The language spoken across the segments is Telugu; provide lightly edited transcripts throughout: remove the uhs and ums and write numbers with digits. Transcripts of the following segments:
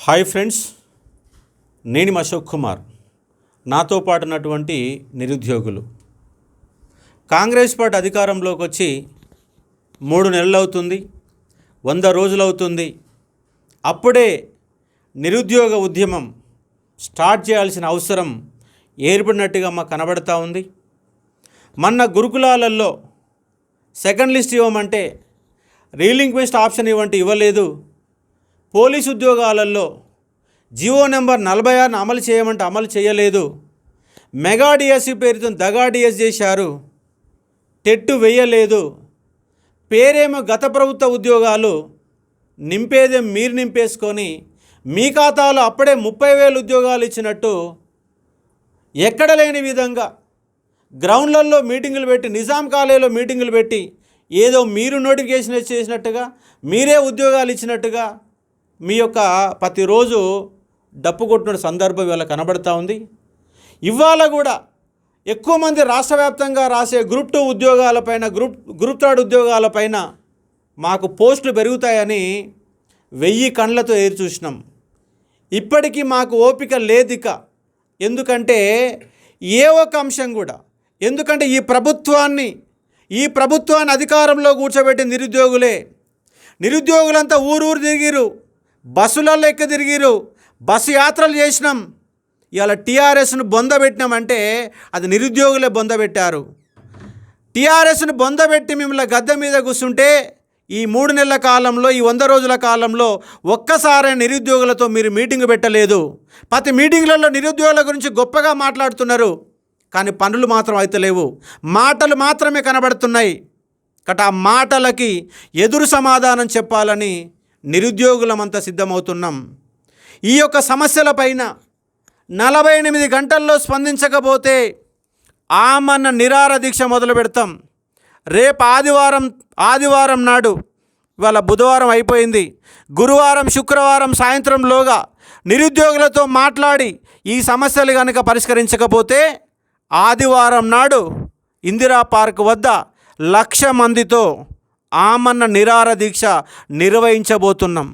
హాయ్ ఫ్రెండ్స్, నేను అశోక్ కుమార్. నాతో పాటు ఉన్నటువంటి నిరుద్యోగులు. కాంగ్రెస్ పార్టీ అధికారంలోకి వచ్చి 3 నెలలు అవుతుంది, 100 రోజులు అవుతుంది. అప్పుడే నిరుద్యోగ ఉద్యమం స్టార్ట్ చేయాల్సిన అవసరం ఏర్పడినట్టుగా మాకు కనబడతా ఉంది. మొన్న గురుకులాలలో సెకండ్ లిస్ట్ ఇవ్వమంటే రీలింక్వెస్ట్ ఆప్షన్ ఇవ్వలేదు. పోలీసు ఉద్యోగాలలో జీవో నెంబర్ 46 అమలు చేయమంటే అమలు చేయలేదు. మెగా డిఎస్సి పేరుతో దగా డిఎస్ చేశారు. టెట్టు వేయలేదు. పేరేమో గత ప్రభుత్వ ఉద్యోగాలు, నింపేదే మీరు నింపేసుకొని మీ ఖాతాలో అప్పుడే 30,000 ఉద్యోగాలు ఇచ్చినట్టు ఎక్కడ లేని విధంగా గ్రౌండ్లలో మీటింగులు పెట్టి, నిజాం కాలేజీలో మీటింగులు పెట్టి ఏదో మీరు నోటిఫికేషన్ చేసినట్టుగా, మీరే ఉద్యోగాలు ఇచ్చినట్టుగా మీ యొక్క ప్రతిరోజు డప్పు కొట్టిన సందర్భం ఇవాళ కనబడుతూ ఉంది. ఇవాళ కూడా ఎక్కువ మంది రాష్ట్ర వ్యాప్తంగా రాసే గ్రూప్ 2 ఉద్యోగాలపైన, గ్రూప్ 3 ఉద్యోగాలపైన మాకు పోస్టులు పెరుగుతాయని 1000 కళ్ళతో ఎదురు చూసినాం. ఇప్పటికీ మాకు ఓపిక లేదిక. ఎందుకంటే ఏ ఒక్క అంశం కూడా, ఎందుకంటే ఈ ప్రభుత్వాన్ని అధికారంలో కూర్చోబెట్టి నిరుద్యోగులంతా ఊరు తిరిగిరు, బస్సులలో ఎక్క తిరిగిరు, బస్సు యాత్రలు చేసినాం. ఇవాళ టీఆర్ఎస్ను బొందబెట్టినామంటే అది నిరుద్యోగులే బొందబెట్టారు. టీఆర్ఎస్ను బొందబెట్టి మిమ్మల్ని గద్దె మీద కూర్చుంటే ఈ 3 నెలల కాలంలో, ఈ 100 రోజుల కాలంలో ఒక్కసారి నిరుద్యోగులతో మీరు మీటింగ్ పెట్టలేదు. ప్రతి మీటింగ్లలో నిరుద్యోగుల గురించి గొప్పగా మాట్లాడుతున్నారు, కానీ పనులు మాత్రం అయితే లేవు. మాటలు మాత్రమే కనబడుతున్నాయి. ఆ మాటలకి ఎదురు సమాధానం చెప్పాలని నిరుద్యోగులమంతా సిద్ధమవుతున్నాం. ఈ యొక్క సమస్యలపైన 48 గంటల్లో స్పందించకపోతే ఆమరణ నిరాహార దీక్ష మొదలు పెడతాం. రేపు ఆదివారం నాడు, ఇవాళ బుధవారం అయిపోయింది, గురువారం శుక్రవారం సాయంత్రంలోగా నిరుద్యోగులతో మాట్లాడి ఈ సమస్యలు కనుక పరిష్కరించకపోతే ఆదివారం నాడు ఇందిరా పార్క్ వద్ద 1,00,000 మందితో ఆమరణ నిరాహార దీక్ష నిర్వహించబోతున్నాం.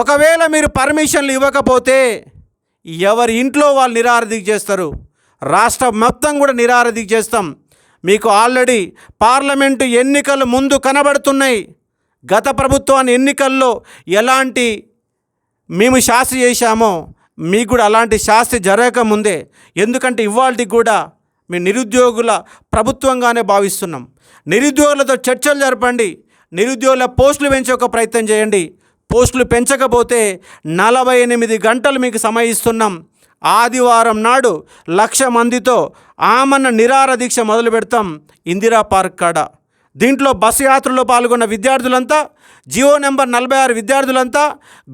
ఒకవేళ మీరు పర్మిషన్లు ఇవ్వకపోతే ఎవరి ఇంట్లో వాళ్ళు నిరాహార దీక్ష చేస్తారు. రాష్ట్రం మొత్తం కూడా నిరాహార దీక్ష చేస్తాం. మీకు ఆల్రెడీ పార్లమెంటు ఎన్నికలు ముందు కనబడుతున్నాయి. గత ప్రభుత్వాన్ని ఎన్నికల్లో ఎలాంటి మేము శాస్తి చేశామో మీకు కూడా అలాంటి శాస్తి జరగకముందే, ఎందుకంటే ఇవాళకి కూడా మీ నిరుద్యోగుల ప్రభుత్వంగానే భావిస్తున్నాం. నిరుద్యోగులతో చర్చలు జరపండి, నిరుద్యోగుల పోస్టులు పెంచే ఒక ప్రయత్నం చేయండి. పోస్టులు పెంచకపోతే 48 గంటలు మీకు సమయం ఇస్తున్నాం. ఆదివారం నాడు 1,00,000 మందితో ఆమరణ నిరాహార దీక్ష మొదలు పెడతాం ఇందిరా పార్క్ కాడ. దీంట్లో బస్సు యాత్రలో పాల్గొన్న విద్యార్థులంతా, జియో నెంబర్ 46 విద్యార్థులంతా,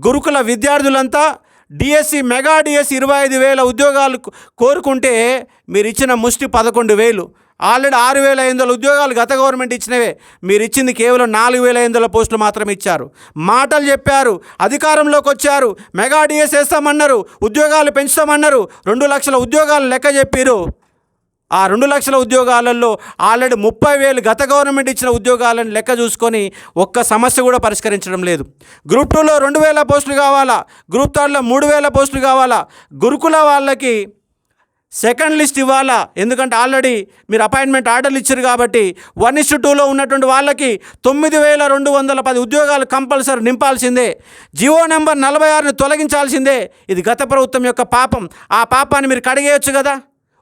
గురుకుల విద్యార్థులంతా, డిఎస్సి మెగా డిఎస్సి 25,000 ఉద్యోగాలు కోరుకుంటే మీరు ఇచ్చిన ముష్టి 11,000. ఆల్రెడీ 6,500 ఉద్యోగాలు గత గవర్నమెంట్ ఇచ్చినవే. మీరు ఇచ్చింది కేవలం 4,500 పోస్టులు మాత్రమే ఇచ్చారు. మాటలు చెప్పారు, అధికారంలోకి వచ్చారు, మెగా డిఎస్ వేస్తామన్నారు, ఉద్యోగాలు పెంచుతామన్నారు, 2,00,000 ఉద్యోగాలు లెక్క చెప్పారు. ఆ 2,00,000 ఉద్యోగాలలో ఆల్రెడీ 30,000 గత గవర్నమెంట్ ఇచ్చిన ఉద్యోగాలను లెక్క చూసుకొని ఒక్క సమస్య కూడా పరిష్కరించడం లేదు. గ్రూప్ 2లో 2,000 పోస్టులు కావాలా, గ్రూప్ 3లో 3,000 పోస్టులు కావాలా, గురుకుల వాళ్ళకి సెకండ్ లిస్ట్ ఇవ్వాలా. ఎందుకంటే ఆల్రెడీ మీరు అపాయింట్మెంట్ ఆర్డర్లు ఇచ్చారు కాబట్టి 1:2లో ఉన్నటువంటి వాళ్ళకి 9,210 ఉద్యోగాలు కంపల్సరీ నింపాల్సిందే. జియో నెంబర్ 46ని తొలగించాల్సిందే. ఇది గత ప్రభుత్వం యొక్క పాపం. ఆ పాపాన్ని మీరు కడిగేయచ్చు కదా.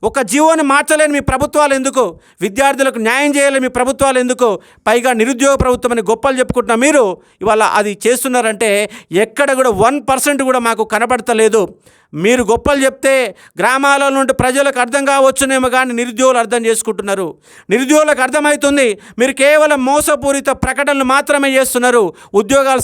ఒక జీవోని మార్చలేని మీ ప్రభుత్వాలు ఎందుకు? విద్యార్థులకు న్యాయం చేయలేని మీ ప్రభుత్వాలు ఎందుకు? పైగా నిరుద్యోగ ప్రభుత్వం అని గొప్పలు చెప్పుకుంటున్న మీరు ఇవాళ అది చేస్తున్నారంటే ఎక్కడ కూడా 1% కూడా మాకు కనబడతలేదు. మీరు గొప్పలు చెప్తే గ్రామాల నుండి ప్రజలకు అర్థం కావచ్చునేమో, కానీ నిరుద్యోగులు అర్థం చేసుకుంటున్నారు. నిరుద్యోగులకు అర్థమవుతుంది మీరు కేవలం మోసపూరిత ప్రకటనలు మాత్రమే చేస్తున్నారు. ఉద్యోగాలు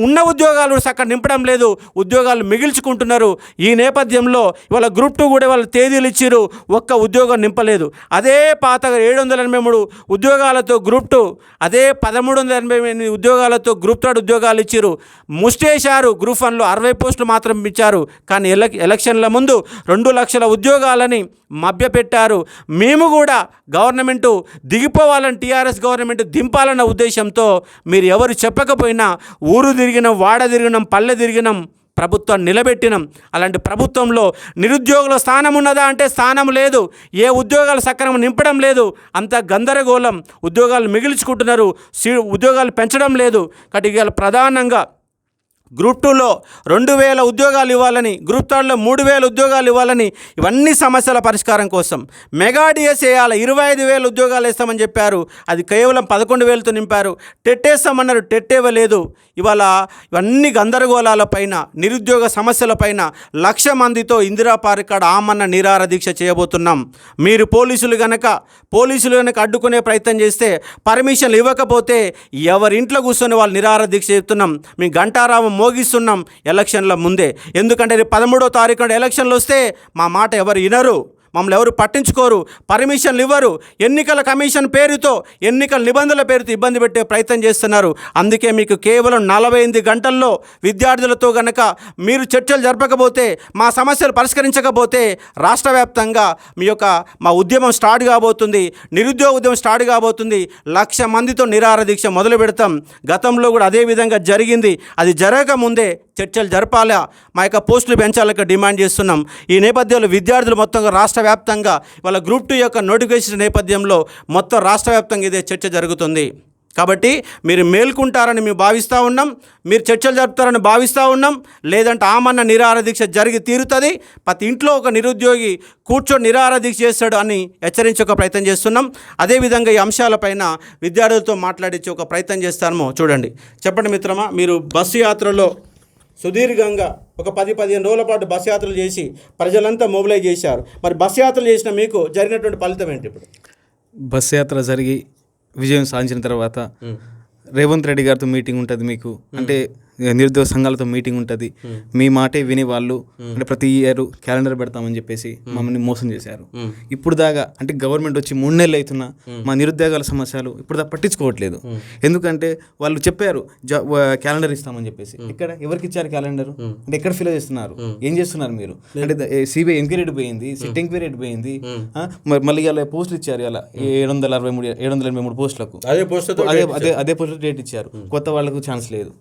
ఉన్న ఉద్యోగాలు సక్క నింపడం లేదు, ఉద్యోగాలు మిగిల్చుకుంటున్నారు. ఈ నేపథ్యంలో ఇవాళ గ్రూప్ 2 కూడా వాళ్ళ తేదీలు ఇచ్చిరు, ఒక్క ఉద్యోగం నింపలేదు. అదే పాత 783 ఉద్యోగాలతో గ్రూప్ 2, అదే 1388 ఉద్యోగాలతో గ్రూప్ 3 ఉద్యోగాలు ఇచ్చిరు. ముష్టేశారు. గ్రూప్ 1లో 60 పోస్టులు మాత్రం ఇచ్చారు. కానీ ఎలక్షన్ల ముందు 2,00,000 ఉద్యోగాలని మభ్యపెట్టారు. మేము కూడా గవర్నమెంటు దిగిపోవాలని, టీఆర్ఎస్ గవర్నమెంట్ దింపాలన్న ఉద్దేశంతో మీరు ఎవరు చెప్పకపోయినా ఊరు తిరిగినాం, వాడ తిరిగినాం, పల్లె తిరిగినాం, ప్రభుత్వాన్ని నిలబెట్టినాం. అలాంటి ప్రభుత్వంలో నిరుద్యోగుల స్థానం ఉన్నదా అంటే స్థానం లేదు. ఏ ఉద్యోగాలు సక్రమంగా నింపడం లేదు, అంత గందరగోళం. ఉద్యోగాలు మిగిల్చుకుంటున్నారు, ఉద్యోగాలు పెంచడం లేదు. కాబట్టి ఇవాళ ప్రధానంగా గ్రూప్ 2లో 2000 ఉద్యోగాలు ఇవ్వాలని, గ్రూప్ 3లో 3000 ఉద్యోగాలు ఇవ్వాలని, ఇవన్నీ సమస్యల పరిష్కారం కోసం మెగా డిఎస్ వేయాలి. 25,000 ఉద్యోగాలు వేస్తామని చెప్పారు, అది కేవలం 11,000తో నింపారు. టెట్ వేస్తామన్నారు, టెట్ ఇవ్వలేదు. ఇవాళ ఇవన్నీ గందరగోళాల పైన, నిరుద్యోగ సమస్యల పైన 1,00,000 మందితో ఇందిరా పార్క్ కాడ ఆమరణ నిరాహార దీక్ష చేయబోతున్నాం. మీరు పోలీసులు గనక అడ్డుకునే ప్రయత్నం చేస్తే, పర్మిషన్లు ఇవ్వకపోతే ఎవరింట్లో కూర్చొని వాళ్ళు నిరాహార దీక్ష చేస్తున్నాం. మేము గంటారావం మోగిస్తున్నాం ఎలక్షన్ల ముందే. ఎందుకంటే 13వ తారీఖు ఎలక్షన్లు వస్తే మా మాట ఎవరు వినరు, మమ్మల్ని ఎవరు పట్టించుకోరు, పర్మిషన్లు ఇవ్వరు. ఎన్నికల కమిషన్ పేరుతో, ఎన్నికల నిబంధనల పేరుతో ఇబ్బంది పెట్టే ప్రయత్నం చేస్తున్నారు. అందుకే మీకు కేవలం 48 గంటల్లో విద్యార్థులతో గనక మీరు చర్చలు జరపకపోతే, మా సమస్యలు పరిష్కరించకపోతే రాష్ట్ర వ్యాప్తంగా మా ఉద్యమం స్టార్ట్ కాబోతుంది, నిరుద్యోగ ఉద్యమం స్టార్ట్ కాబోతుంది. 1,00,000 మందితో నిరాహార దీక్ష మొదలు పెడతాం. గతంలో కూడా అదే విధంగా జరిగింది. అది జరగకముందే చర్చలు జరపాలా, మా యొక్క పోస్టులు పెంచాలని డిమాండ్ చేస్తున్నాం. ఈ నేపథ్యంలో విద్యార్థులు మొత్తంగా రాష్ట్ర వ్యాప్తంగా వాళ్ళ గ్రూప్ 2 యొక్క నోటిఫికేషన్ నేపథ్యంలో మొత్తం రాష్ట్ర వ్యాప్తంగా ఇదే చర్చ జరుగుతుంది. కాబట్టి మీరు మేల్కుంటారని మేము భావిస్తూ ఉన్నాం, మీరు చర్చలు జరుపుతారని భావిస్తూ ఉన్నాం. లేదంటే ఆమరణ నిరాహార దీక్ష జరిగి తీరుతుంది. ప్రతి ఇంట్లో ఒక నిరుద్యోగి కూర్చొని నిరాహార దీక్ష చేస్తాడు అని హెచ్చరించే ఒక ప్రయత్నం చేస్తున్నాం. అదేవిధంగా ఈ అంశాలపైన విద్యార్థులతో మాట్లాడించే ఒక ప్రయత్నం చేస్తామో చూడండి. చెప్పండి మిత్రమా, మీరు బస్సు యాత్రలో సుదీర్ఘంగా ఒక 10-15 రోజుల పాటు బస్ యాత్రలు చేసి ప్రజలంతా మొబిలైజ్ చేశారు. మరి బస్ యాత్రలు చేసిన మీకు జరిగినటువంటి ఫలితం ఏంటి? ఇప్పుడు బస్ యాత్ర జరిగి విజయం సాధించిన తర్వాత రేవంత్ రెడ్డి గారితో మీటింగ్ ఉంటుంది మీకు, అంటే నిరుద్యోగ సంఘాలతో మీటింగ్ ఉంటుంది. మీ మాటే విని వాళ్ళు అంటే ప్రతి ఇయర్ క్యాలెండర్ పెడతామని చెప్పేసి మమ్మల్ని మోసం చేశారు. ఇప్పుడు దాకా అంటే గవర్నమెంట్ వచ్చి 3 నెలలు అవుతున్నా మా నిరుద్యోగాల సమస్యలు ఇప్పుడు దాకా పట్టించుకోవట్లేదు. ఎందుకంటే వాళ్ళు చెప్పారు క్యాలెండర్ ఇస్తామని చెప్పేసి, ఇక్కడ ఎవరికి ఇచ్చారు క్యాలెండర్? అంటే ఎక్కడ ఫిల్ చేస్తున్నారు, ఏం చేస్తున్నారు మీరు? అంటే సిబిఐ ఎంక్వైరీ పోయింది, సిట్ ఎంక్వైరీ పోయింది, మళ్ళీ ఇలా పోస్టులు ఇచ్చారు. ఇలా 783 పోస్టులకు అదే పోస్టులు డేట్ ఇచ్చారు. కొత్త వాళ్ళకు ఛాన్స్ లేదు,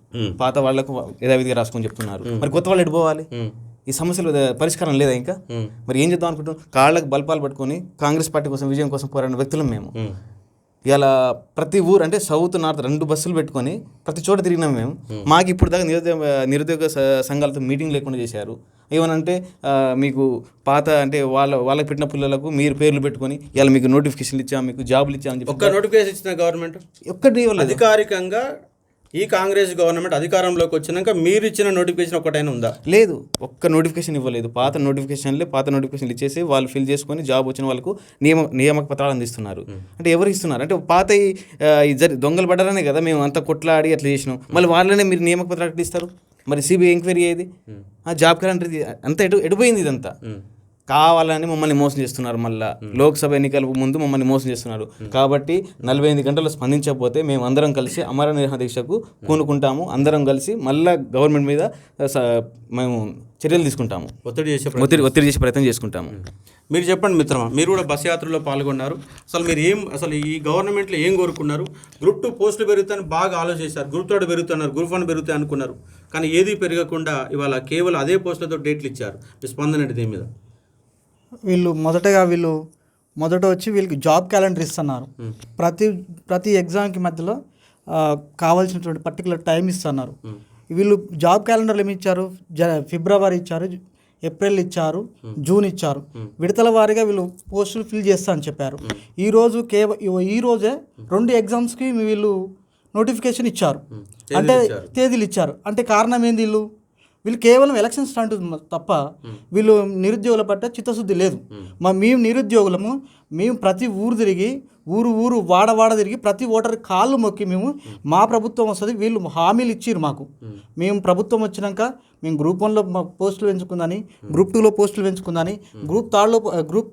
పాత వాళ్ళకు యథావిధిగా రాసుకొని చెప్తున్నారు. మరి కొత్త వాళ్ళు ఎడిపోవాలి? ఈ సమస్యలు పరిష్కారం లేదా ఇంకా? మరి ఏం చేద్దాం అనుకుంటున్నాం? కాళ్ళకు బల్పాలు పట్టుకొని కాంగ్రెస్ పార్టీ కోసం, విజయం కోసం పోరాడిన వ్యక్తులం మేము. ఇలా ప్రతి ఊరు అంటే సౌత్ నార్త్ 2 బస్సులు పెట్టుకొని ప్రతి చోట తిరిగినాం మేము. మాకు ఇప్పుడు దాకా నిరుద్యోగ సంఘాలతో మీటింగ్ లేకుండా చేశారు. ఏమనంటే మీకు పాత అంటే వాళ్ళకి పెట్టిన పిల్లలకు మీరు పేర్లు పెట్టుకొని ఇలా మీకు నోటిఫికేషన్లు ఇచ్చాం, మీకు జాబులు ఇచ్చామని చెప్పి ఒక్క నోటిఫికేషన్ ఇచ్చిన గవర్నమెంట్ ఒక్కటి అధికారికంగా ఈ కాంగ్రెస్ గవర్నమెంట్ అధికారంలోకి వచ్చినాక మీరు ఇచ్చిన నోటిఫికేషన్ ఒకటైనా ఉందా? లేదు, ఒక్క నోటిఫికేషన్ ఇవ్వలేదు. పాత నోటిఫికేషన్లు ఇచ్చేసి వాళ్ళు ఫిల్ చేసుకొని జాబ్ వచ్చిన వాళ్ళకు నియామక పత్రాలు అందిస్తున్నారు. అంటే ఎవరు ఇస్తున్నారు? అంటే పాత దొంగలు పడ్డారనే కదా మేము అంత కొట్లాడి అట్లా చేసినాం. మళ్ళీ వాళ్ళనే మీరు నియామక పత్రాలు ఎట్లా ఇస్తారు? మరి సిబిఐ ఎంక్వైరీ అయ్యేది, జాబ్ క్యాలెండర్ అంతా ఎడిపోయింది. ఇదంతా కావాలని మమ్మల్ని మోసం చేస్తున్నారు. మళ్ళీ లోక్సభ ఎన్నికల ముందు మమ్మల్ని మోసం చేస్తున్నారు. కాబట్టి 48 గంటలు స్పందించకపోతే మేము అందరం కలిసి అమర నిరాహార దీక్షకు పూనుకుంటాము. అందరం కలిసి మళ్ళీ గవర్నమెంట్ మీద మేము చర్యలు తీసుకుంటాము, ఒత్తిడి చేసే ప్రయత్నం చేసుకుంటాము. మీరు చెప్పండి మిత్రమా, మీరు కూడా బస్ యాత్రలో పాల్గొన్నారు. అసలు ఈ గవర్నమెంట్లో ఏం కోరుకున్నారు? గ్రూప్ 2 పోస్టులు పెరుగుతాయని బాగా ఆలోచించారు. గ్రూప్ 3 పెరుగుతున్నారు, గ్రూప్ 1 పెరుగుతాయి అనుకున్నారు. కానీ ఏది పెరగకుండా ఇవాళ కేవలం అదే పోస్టులతో డేట్లు ఇచ్చారు. మీ స్పందన ఏంటి దీని మీద? మొదట వచ్చి వీళ్ళకి జాబ్ క్యాలెండర్ ఇస్తున్నారు. ప్రతి ఎగ్జామ్కి మధ్యలో కావాల్సినటువంటి పర్టికులర్ టైం ఇస్తున్నారు. వీళ్ళు జాబ్ క్యాలెండర్లు ఏమి ఇచ్చారు? ఫిబ్రవరి ఇచ్చారు, ఏప్రిల్ ఇచ్చారు, జూన్ ఇచ్చారు. విడతల వారీగా వీళ్ళు పోస్టులు ఫిల్ చేస్తా అని చెప్పారు. ఈ రోజే 2 ఎగ్జామ్స్కి వీళ్ళు నోటిఫికేషన్ ఇచ్చారు, అంటే తేదీలు ఇచ్చారు. అంటే కారణం ఏంది? వీళ్ళు కేవలం ఎలక్షన్ స్టంట్ తప్ప వీళ్ళు నిరుద్యోగుల పట్ల చిత్తశుద్ధి లేదు. మేము నిరుద్యోగులము, మేము ప్రతి ఊరు తిరిగి ఊరు వాడ తిరిగి ప్రతి ఓటర్ కాళ్ళు మొక్కి మేము మా ప్రభుత్వం వస్తుంది, వీళ్ళు హామీలు ఇచ్చిర్రు మాకు. మేము ప్రభుత్వం వచ్చినాక మేము గ్రూప్ 1లో పోస్టులు పెంచుకుందని, గ్రూప్ 2లో పోస్టులు పెంచుకుందని, గ్రూప్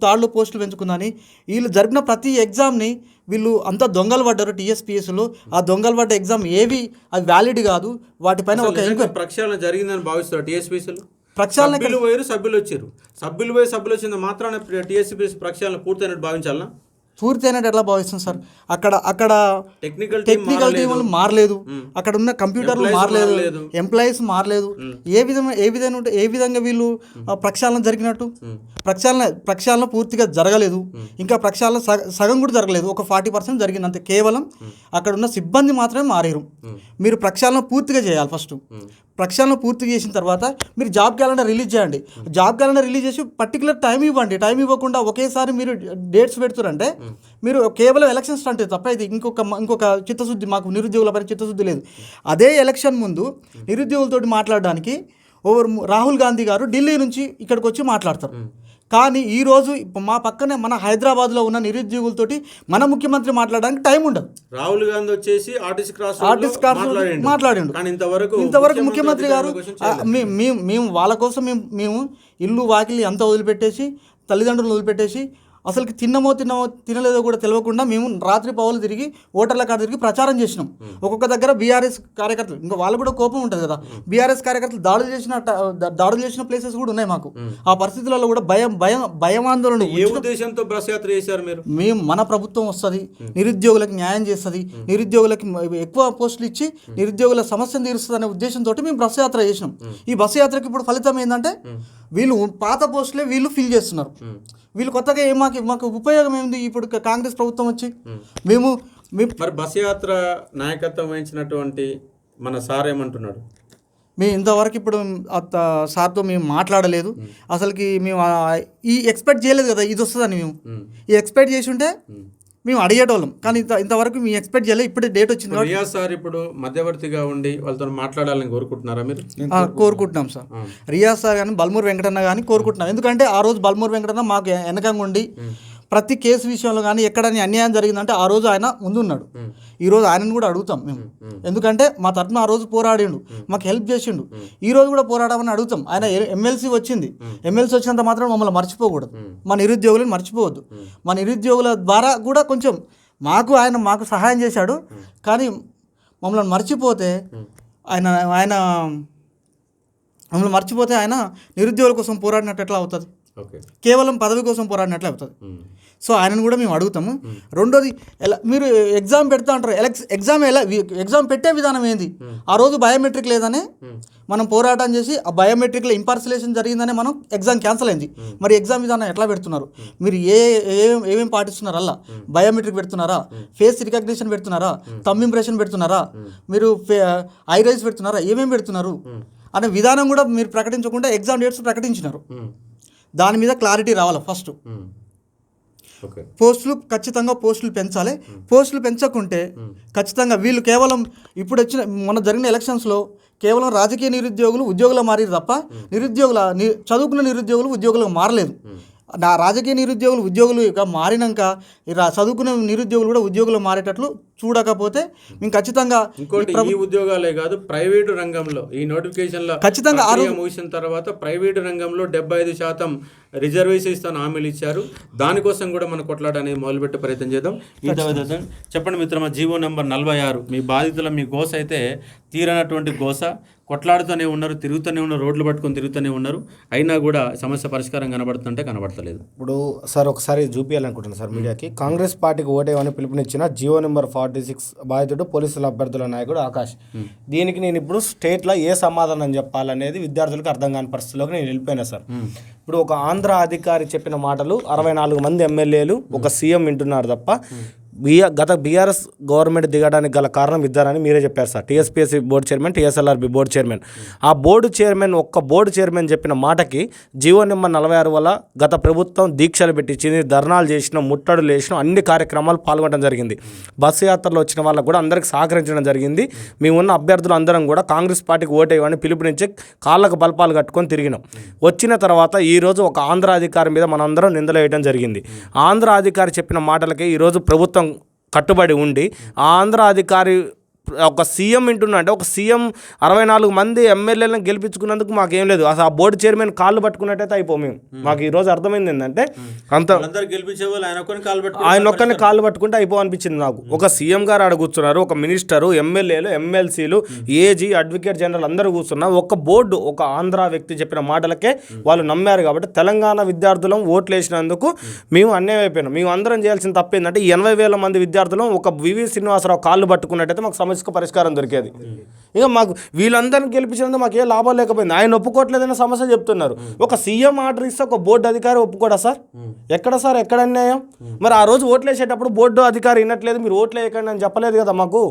3లో పోస్టులు పెంచుకుందని, వీళ్ళు జరిపిన ప్రతి ఎగ్జామ్ని వీళ్ళు అంతా దొంగలు పడ్డారు. టీఎస్పీఎస్లో ఆ దొంగలు పడ్డ ఎగ్జామ్ ఏవి అది వ్యాలిడ్ కాదు. వాటిపైన ఒక ప్రక్షాళన జరిగిందని భావిస్తారు. టీఎస్పీఎస్లో సభ్యులు వచ్చారు. సభ్యులు వచ్చింది మాత్రాన టీఎస్పీఎస్ ప్రక్షాళన పూర్తయినట్టు భావించాలన్నా? పూర్తి అయినట్టు ఎట్లా భావిస్తుంది సార్? అక్కడ టెక్నికల్ టీములు మారలేదు, అక్కడ ఉన్న కంప్యూటర్లు మారలేదు, ఎంప్లాయీస్ మారలేదు. ఏ విధంగా వీళ్ళు ప్రక్షాళన జరిగినట్టు? ప్రక్షాళన పూర్తిగా జరగలేదు. ఇంకా ప్రక్షాళన సగం కూడా జరగలేదు, ఒక 40% జరిగింది అంతే. కేవలం అక్కడ ఉన్న సిబ్బంది మాత్రమే మారారు. మీరు ప్రక్షాళన పూర్తిగా చేయాలి. ఫస్ట్ ప్రక్షాళన పూర్తి చేసిన తర్వాత మీరు జాబ్ క్యాలెండర్ రిలీజ్ చేయండి. జాబ్ క్యాలెండర్ రిలీజ్ చేసి పర్టికులర్ టైం ఇవ్వండి. టైం ఇవ్వకుండా ఒకేసారి మీరు డేట్స్ పెడుతారంటే మీరు కేవలం ఎలక్షన్ స్టంట్ తప్ప ఇది ఇంకొక చిత్తశుద్ధి, మాకు నిరుద్యోగుల పైన చిత్తశుద్ధి లేదు. అదే ఎలక్షన్ ముందు నిరుద్యోగులతోటి మాట్లాడడానికి రాహుల్ గాంధీ గారు ఢిల్లీ నుంచి ఇక్కడికి వచ్చి మాట్లాడతారు. కానీ ఈరోజు మా పక్కనే మన హైదరాబాద్లో ఉన్న నిరుద్యోగులతోటి మన ముఖ్యమంత్రి మాట్లాడడానికి టైం ఉండదు. రాహుల్ గాంధీ వచ్చేసి ఆర్టిస్ట్ క్రాస్ మాట్లాడిండు. ఇంతవరకు ముఖ్యమంత్రి గారు మేము వాళ్ళ కోసం మేము ఇల్లు వాకిలి అంతా వదిలిపెట్టేసి, తల్లిదండ్రులు వదిలిపెట్టేసి, అసలుకి తిన్నమో తినలేదో కూడా తెలియకుండా మేము రాత్రి పౌలు తిరిగి ఓటర్ల కాడ తిరిగి ప్రచారం చేసినాం. ఒక్కొక్క దగ్గర బీఆర్ఎస్ కార్యకర్తలు, ఇంకా వాళ్ళు కూడా కోపం ఉంటుంది కదా, బీఆర్ఎస్ కార్యకర్తలు దాడులు చేసిన ప్లేసెస్ కూడా ఉన్నాయి మాకు. ఆ పరిస్థితులలో కూడా భయం ఆందోళన. ఏ ఉద్దేశంతో బస్ యాత్ర చేశారు మీరు? మేము మన ప్రభుత్వం వస్తుంది, నిరుద్యోగులకు న్యాయం చేస్తుంది, నిరుద్యోగులకి ఎక్కువ పోస్టులు ఇచ్చి నిరుద్యోగుల సమస్యను తీరుస్తుంది అనే ఉద్దేశంతో మేము బస్సు యాత్ర చేసినాం. ఈ బస్సు యాత్రకి ఇప్పుడు ఫలితం ఏంటంటే వీళ్ళు పాత పోస్టులే వీళ్ళు ఫిల్ చేస్తున్నారు. వీళ్ళు కొత్తగా మాకు ఉపయోగం ఏంది ఇప్పుడు కాంగ్రెస్ ప్రభుత్వం వచ్చి? మరి బస్ యాత్ర నాయకత్వం వహించినటువంటి మన సార్ ఏమంటున్నాడు? మేము ఇంతవరకు ఇప్పుడు సార్తో మేము మాట్లాడలేదు. అసలుకి మేము ఈ ఎక్స్పెక్ట్ చేయలేదు కదా ఇది వస్తుందని. మేము ఈ ఎక్స్పెక్ట్ చేసి ఉంటే మేము అడిగేటోళ్ళం, కానీ ఇంతవరకు మేము ఎక్స్పెక్ట్ చేయలేదు. ఇప్పుడే డేట్ వచ్చింది. రియాజ్ సార్ ఇప్పుడు మధ్యవర్తిగా ఉండి వాళ్ళతో మాట్లాడాలని కోరుకుంటున్నారా మీరు? కోరుకుంటున్నాం సార్. రియాజ్ సార్ కానీ బల్మూరు వెంకటన్న కానీ కోరుకుంటున్నాం. ఎందుకంటే ఆ రోజు బల్మూరు వెంకటన్న మాకు వెనకంగా ఉండి ప్రతి కేసు విషయంలో కానీ ఎక్కడని అన్యాయం జరిగిందంటే ఆ రోజు ఆయన ముందున్నాడు. ఈరోజు ఆయనను కూడా అడుగుతాం మేము, ఎందుకంటే మా తరఫున ఆ రోజు పోరాడిండు, మాకు హెల్ప్ చేసిండు. ఈ రోజు కూడా పోరాడమని అడుగుతాం. ఆయన ఎమ్మెల్సీ వచ్చింది, ఎమ్మెల్సీ వచ్చినంత మాత్రం మమ్మల్ని మర్చిపోకూడదు, మా నిరుద్యోగులను మర్చిపోవద్దు. మా నిరుద్యోగుల ద్వారా కూడా కొంచెం మాకు సహాయం చేశాడు. కానీ మమ్మల్ని మర్చిపోతే ఆయన నిరుద్యోగుల కోసం పోరాడినట్టు ఎట్లా అవుతుంది? కేవలం పదవి కోసం పోరాడినట్లే అవుతుంది. సో ఆయనను కూడా మేము అడుగుతాము. రెండోది, మీరు ఎగ్జామ్ పెడతా అంటారు, ఎగ్జామ్ పెట్టే విధానం ఏంది? ఆ రోజు బయోమెట్రిక్ లేదనే మనం పోరాటం చేసి ఆ బయోమెట్రిక్లో ఇంపార్సిలేషన్ జరిగిందనే మనం ఎగ్జామ్ క్యాన్సిల్ అయింది. మరి ఎగ్జామ్ విధానం ఎట్లా పెడుతున్నారు? మీరు ఏమేమి పాటిస్తున్నారు? అలా బయోమెట్రిక్ పెడుతున్నారా? ఫేస్ రికగ్నిషన్ పెడుతున్నారా? థంబ్ ఇంప్రెషన్ పెడుతున్నారా? మీరు ఐరైస్ పెడుతున్నారా? ఏమేమి పెడుతున్నారు అనే విధానం కూడా మీరు ప్రకటించకుండా ఎగ్జామ్ డేట్స్ ప్రకటించినారు. దాని మీద క్లారిటీ రావాలి. ఫస్ట్ ఖచ్చితంగా పోస్టులు పెంచాలి. పోస్టులు పెంచకుంటే ఖచ్చితంగా వీళ్ళు కేవలం ఇప్పుడు మొన్న జరిగిన ఎలక్షన్స్లో కేవలం రాజకీయ నిరుద్యోగులు ఉద్యోగులు మారారు తప్ప చదువుకున్న నిరుద్యోగులు ఉద్యోగులుగా మారలేదు. రాజకీయ నిరుద్యోగులు ఉద్యోగులుగా మారినాక చదువుకునే నిరుద్యోగులు కూడా ఉద్యోగులు మారేటట్లు చూడకపోతే మేము ఖచ్చితంగా ఈ ఉద్యోగాలే కాదు, ప్రైవేటు రంగంలో ఈ నోటిఫికేషన్లో ఖచ్చితంగా ముగిసిన తర్వాత ప్రైవేటు రంగంలో 75% రిజర్వేషన్ ఇస్తాను హామీలు ఇచ్చారు. దానికోసం కూడా మనం కొట్లాట అనేది మొదలుపెట్టే ప్రయత్నం చేద్దాం. చెప్పండి మిత్రమా, జీవో నెంబర్ 46 మీ బాధితుల మీ గోస అయితే తీరనటువంటి గోస, కొట్లాడుతూనే ఉన్నారు, తిరుగుతూనే ఉన్నారు, రోడ్లు పట్టుకొని తిరుగుతూనే ఉన్నారు, అయినా కూడా సమస్య పరిష్కారం కనబడుతుంటే కనబడతలేదు. ఇప్పుడు సార్ ఒకసారి చూపించాలనుకుంటున్నాను సార్ మీడియాకి. కాంగ్రెస్ పార్టీకి ఓటేయమని పిలుపునిచ్చిన జీవో నెంబర్ 46 బాధితుడు పోలీసుల అభ్యర్థుల నాయకుడు ఆకాష్. దీనికి నేను ఇప్పుడు స్టేట్లో ఏ సమాధానం చెప్పాలనేది విద్యార్థులకు అర్థం కాని పరిస్థితిలోకి నేను వెళ్ళిపోయినా సార్. ఇప్పుడు ఒక ఆంధ్ర అధికారి చెప్పిన మాటలు 64 మంది ఎమ్మెల్యేలు ఒక సీఎం వింటున్నారు తప్ప గత బీఆర్ఎస్ గవర్నమెంట్ దిగడానికి గల కారణం ఇద్దరని మీరే చెప్పారు sir. TSPSC board chairman, TSLRB board chairman. ఆ బోర్డు చైర్మన్ చెప్పిన మాటకి జీవో నెంబర్ 46 వల్ల గత ప్రభుత్వం దీక్షలు పెట్టించింది, ధర్నాలు చేసిన, ముట్టడులు చేసిన, అన్ని కార్యక్రమాలు పాల్గొనడం జరిగింది. బస్సు యాత్రలో వచ్చిన వాళ్ళకు కూడా అందరికీ సహకరించడం జరిగింది. మేమున్న అభ్యర్థులు అందరం కూడా కాంగ్రెస్ పార్టీకి ఓటేయమని పిలుపునిచ్చి కాళ్ళకు బల్పాలు కట్టుకొని తిరిగినాం. వచ్చిన తర్వాత ఈరోజు ఒక ఆంధ్ర అధికారి మీద మనందరం నిందలేయడం జరిగింది. ఆంధ్ర అధికారి చెప్పిన మాటలకి ఈరోజు ప్రభుత్వం కట్టుబడి ఉండి ఆంధ్ర అధికారి ఒక సీఎం వింటున్నా అంటే ఒక సీఎం 64 మంది ఎమ్మెల్యేలను గెలిపించుకున్నందుకు మాకేం లేదు. అసలు ఆ బోర్డు చైర్మన్ కాళ్ళు పట్టుకున్నట్టయితే అయిపో మేము. మాకు ఈరోజు అర్థమైంది ఏంటంటే అంత గెలిపించే వాళ్ళు ఆయన ఒక్కరిని కాళ్ళు పట్టుకుంటే అయిపో అనిపించింది నాకు. ఒక సీఎం గారు ఆడ కూర్చున్నారు, ఒక మినిస్టరు, ఎమ్మెల్యేలు, ఎమ్మెల్సీలు, ఏజీ, అడ్వకేట్ జనరల్ అందరూ కూర్చున్నారు. ఒక బోర్డు, ఒక ఆంధ్ర వ్యక్తి చెప్పిన మాటలకే వాళ్ళు నమ్మారు. కాబట్టి తెలంగాణ విద్యార్థులం ఓట్లు వేసినందుకు మేము అన్యాయం అయిపోయినాం. మేము అందరం చేయాల్సిన తప్పు ఏంటంటే 80,000 మంది విద్యార్థులు ఒక వివి శ్రీనివాసరావు కాళ్ళు పట్టుకున్నట్టయితే మాకు సమస్యకు పరిష్కారం దొరికేది. ఇక మాకు వీళ్ళందరినీ గెలిపించినందుకు మాకు ఏ లాభం లేకపోయింది. ఆయన ఒప్పుకోవట్లేదనే సమస్య చెప్తున్నారు. ఒక సీఎం ఆర్డర్ ఇస్తే ఒక బోర్డు అధికారి ఒప్పుకోడా సార్? ఎక్కడ సార్, ఎక్కడ అన్యాయం? మరి ఆ రోజు ఓట్లు వేసేటప్పుడు బోర్డు అధికారి వినట్లేదు, మీరు ఓట్లు వేయకండి అని చెప్పలేదు కదా మాకు.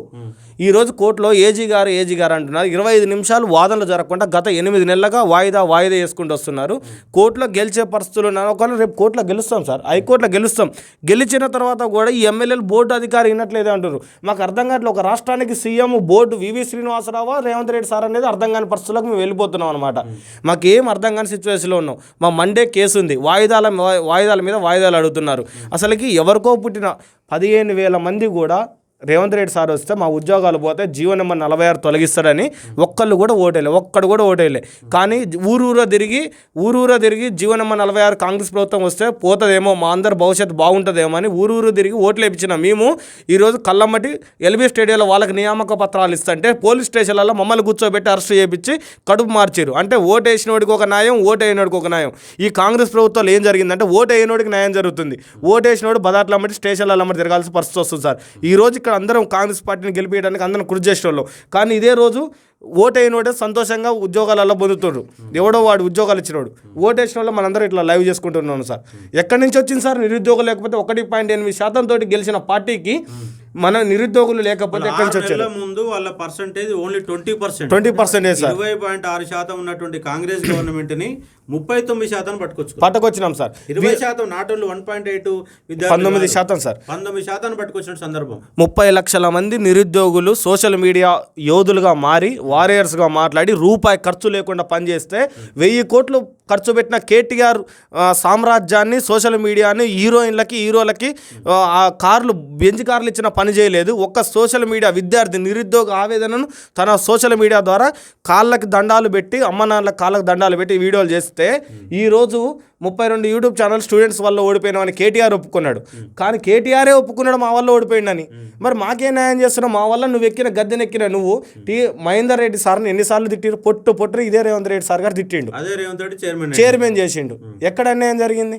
ఈ రోజు కోర్టులో ఏజీ గారు అంటున్నారు 25 నిమిషాలు వాదనలు జరగకుండా గత 8 నెలలుగా వాయిదా వేసుకుంటూ వస్తున్నారు. కోర్టులో గెలిచే పరిస్థితులు ఉన్నారు. ఒకవేళ రేపు కోర్టులో గెలుస్తాం సార్, హైకోర్టులో గెలుస్తాం. గెలిచిన తర్వాత కూడా ఈ ఎమ్మెల్యేలు బోర్డు అధికారి వినట్లేదే అంటారు. మాకు అర్థం కావట్లేదు. ఒక రాష్ట్రానికి సీఎం బోర్డు వివి శ్రీనివాసరావు, రేవంత్ రెడ్డి సార్ అనేది అర్థం కాని పరిస్థితులకు మేము వెళ్ళిపోతున్నాం అనమాట. మాకేం అర్థం కాని సిచ్యువేషన్లో ఉన్నాం. మా మండే కేసు ఉంది, వాయిదాల మీద వాయిదాలు అడుగుతున్నారు. అసలుకి ఎవరికో పుట్టిన 15,000 మంది కూడా రేవంత్ రెడ్డి సార్ వస్తే మా ఉద్యోగాలు పోతే జీవో నెంబర్ 46 తొలగిస్తాడని ఒక్కడు కూడా ఓటేయలే. కానీ ఊరూరా తిరిగి జీవో నెంబర్ 46 కాంగ్రెస్ ప్రభుత్వం వస్తే పోతుందేమో, మా అందరి భవిష్యత్తు బాగుంటుందేమో అని ఊరూరు తిరిగి ఓట్లు వేయించిన మేము ఈరోజు కళ్ళమ్మటి ఎల్బీ స్టేడియంలో వాళ్ళకి నియామక పత్రాలు ఇస్తుంటే పోలీస్ స్టేషన్లలో మమ్మల్ని కూర్చోబెట్టి అరెస్ట్ చేయించి కడుపు మార్చారు. అంటే ఓటు వేసినోడికి ఒక న్యాయం, ఓటు వేయనోడికి ఒక న్యాయం. ఈ కాంగ్రెస్ ప్రభుత్వంలో ఏం జరిగిందంటే ఓటు వేయనోడికి న్యాయం జరుగుతుంది, ఓటు వేసినోడు బదాట్ల అమ్మటి స్టేషన్లలో అమ్మటి తిరగాల్సిన పరిస్థితి వస్తుంది సార్. ఈ రోజు ఇక్కడ అందరం కాంగ్రెస్ పార్టీని గెలిపించడానికి అందరం కృషి చేసే వాళ్ళు. కానీ ఇదే రోజు ఓటైనోడే సంతోషంగా ఉద్యోగాలలో పొందుతున్నారు. ఎవడో వాడు ఉద్యోగాలు ఇచ్చినోడు. ఓటేసిన వాళ్ళు మనందరం ఇట్లా లైవ్ చేసుకుంటున్నాను సార్. ఎక్కడి నుంచి వచ్చింది సార్ నిరుద్యోగులు? లేకపోతే 1.8% తోటి గెలిచిన పార్టీకి మన నిరుద్యోగులు లేకపోతే ఎక్కడి నుంచి వచ్చారు? ముందు వాళ్ళ పర్సెంటేజ్ ఓన్లీ 20%. 20% సార్. 20.6% ఉన్నటువంటి కాంగ్రెస్ గవర్నమెంట్ ని 39% పట్టుకొచ్చినాం సార్. 20% not only 1.8 19% sir. 19% పట్టుకొచ్చిన సందర్భం. 30 లక్షల మంది నిరుద్యోగులు సోషల్ మీడియా యోధులుగా మారి వారియర్స్గా మాట్లాడి రూపాయి ఖర్చు లేకుండా పనిచేస్తే 1000 కోట్లు ఖర్చు పెట్టిన కేటీఆర్ సామ్రాజ్యాన్ని, సోషల్ మీడియాని, హీరోలకి ఆ కార్లు, బెంజ్ కార్లు ఇచ్చిన పని చేయలేదు. ఒక్క సోషల్ మీడియా విద్యార్థి నిరుద్యోగ ఆవేదనను తన సోషల్ మీడియా ద్వారా కాళ్ళకి దండాలు పెట్టి, అమ్మ నాన్నల కాళ్ళకి దండాలు పెట్టి వీడియోలు చేస్తే ఈరోజు 32 యూట్యూబ్ ఛానల్ స్టూడెంట్స్ వల్ల ఓడిపోయినామని కేటీఆర్ ఒప్పుకున్నాడు. కానీ కేటీఆరే ఒప్పుకున్నాడు మా వల్ల ఓడిపోయిందని. మరి మాకే న్యాయం చేస్తున్నావు? మా వల్ల నువ్వు ఎక్కిన గద్దెనెక్కిన నువ్వు మహేందర్ రెడ్డి సార్ని ఎన్నిసార్లు తిట్టిరు? పొట్టు ఇదే రేవంత్ రెడ్డి సార్ గారు తిట్టిండు, అదే రేవంత్ రెడ్డి చైర్మన్ చేసిండు. ఎక్కడ అన్యాయం జరిగింది?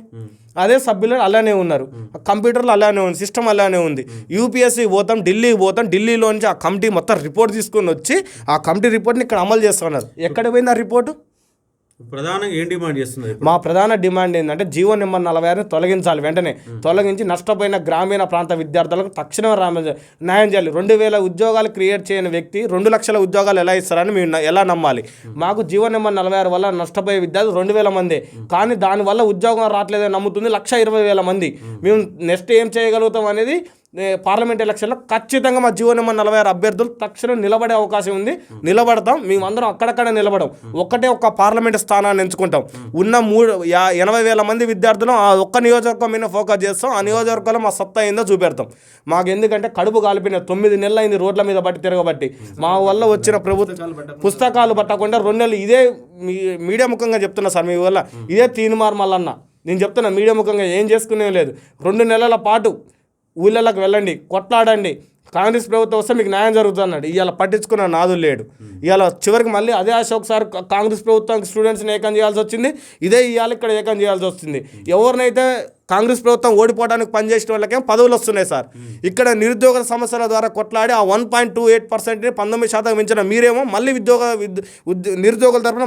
అదే సభ్యులు అలానే ఉన్నారు, కంప్యూటర్లు అలానే ఉంది, సిస్టమ్ అలానే ఉంది. యూపీఎస్సీ పోతాం, ఢిల్లీకి పోతాం, ఢిల్లీలో నుంచి ఆ కమిటీ మొత్తం రిపోర్ట్ తీసుకొని వచ్చి ఆ కమిటీ రిపోర్ట్ని ఇక్కడ అమలు చేస్తున్నారు. ఎక్కడ పోయింది ఆ రిపోర్టు? ప్రధానంగా ఏం డిమాండ్ చేస్తున్నారు? మా ప్రధాన డిమాండ్ ఏంటంటే జీవో నెంబర్ 46 తొలగించాలి. వెంటనే తొలగించి నష్టపోయిన గ్రామీణ ప్రాంత విద్యార్థులకు తక్షణమే న్యాయం చేయాలి. 2,000 ఉద్యోగాలు క్రియేట్ చేయని వ్యక్తి 2 లక్షల ఉద్యోగాలు ఎలా ఇస్తారని మేము ఎలా నమ్మాలి? మాకు జీవో నెంబర్ 46 వల్ల నష్టపోయే విద్యార్థులు 2,000 మంది. కానీ దానివల్ల ఉద్యోగం రావట్లేదని నమ్ముతుంది 1,20,000 మంది. మేము నెక్స్ట్ ఏం చేయగలుగుతాం అనేది పార్లమెంట్ ఎలక్షన్లో ఖచ్చితంగా మా జీవో నెంబర్ 46 అభ్యర్థులు తక్షణం నిలబడే అవకాశం ఉంది. నిలబడతాం. మేమందరం అక్కడక్కడ నిలబడం. ఒక్క పార్లమెంట్ స్థానాన్ని ఎంచుకుంటాం. ఉన్న 80,000 మంది విద్యార్థులు ఆ ఒక్క నియోజకవర్గం మీద ఫోకస్ చేస్తాం. ఆ నియోజకవర్గంలో మా సత్తా ఏందో చూపెడతాం. మాకు ఎందుకంటే కడుపు కాలిపోయిన 9 నెలలు అయింది రోడ్ల మీద తిరగబట్టి. మా వల్ల వచ్చిన పుస్తకాలు పట్టకుండా 2 నెలలు ఇదే మీడియా ముఖంగా చెప్తున్నా సార్, మీ వల్ల ఇదే తీన్మార్ మల్లన్న నేను చెప్తున్నా మీడియా ముఖంగా ఏం చేసుకునే లేదు. 2 నెలల పాటు ఊళ్ళకి వెళ్ళండి, కొట్లాడండి, కాంగ్రెస్ ప్రభుత్వం వస్తే మీకు న్యాయం జరుగుతుంది అన్నాడు. ఇవాళ పట్టించుకున్న నాదులు లేడు. ఇవాళ చివరికి మళ్ళీ అదే అశోక్ సార్ కాంగ్రెస్ ప్రభుత్వానికి స్టూడెంట్స్ని ఏకం చేయాల్సి వచ్చింది. ఇదే ఇవాళ ఇక్కడ ఏకం చేయాల్సి వస్తుంది. ఎవరినైతే కాంగ్రెస్ ప్రభుత్వం ఓడిపోవడానికి పనిచేసిన వాళ్ళకేం పదవులు వస్తున్నాయి సార్. ఇక్కడ నిరుద్యోగ సమస్యల ద్వారా కొట్లాడి ఆ 1.28%ని 19% మించిన మీరేమో మళ్ళీ నిరుద్యోగుల తరఫున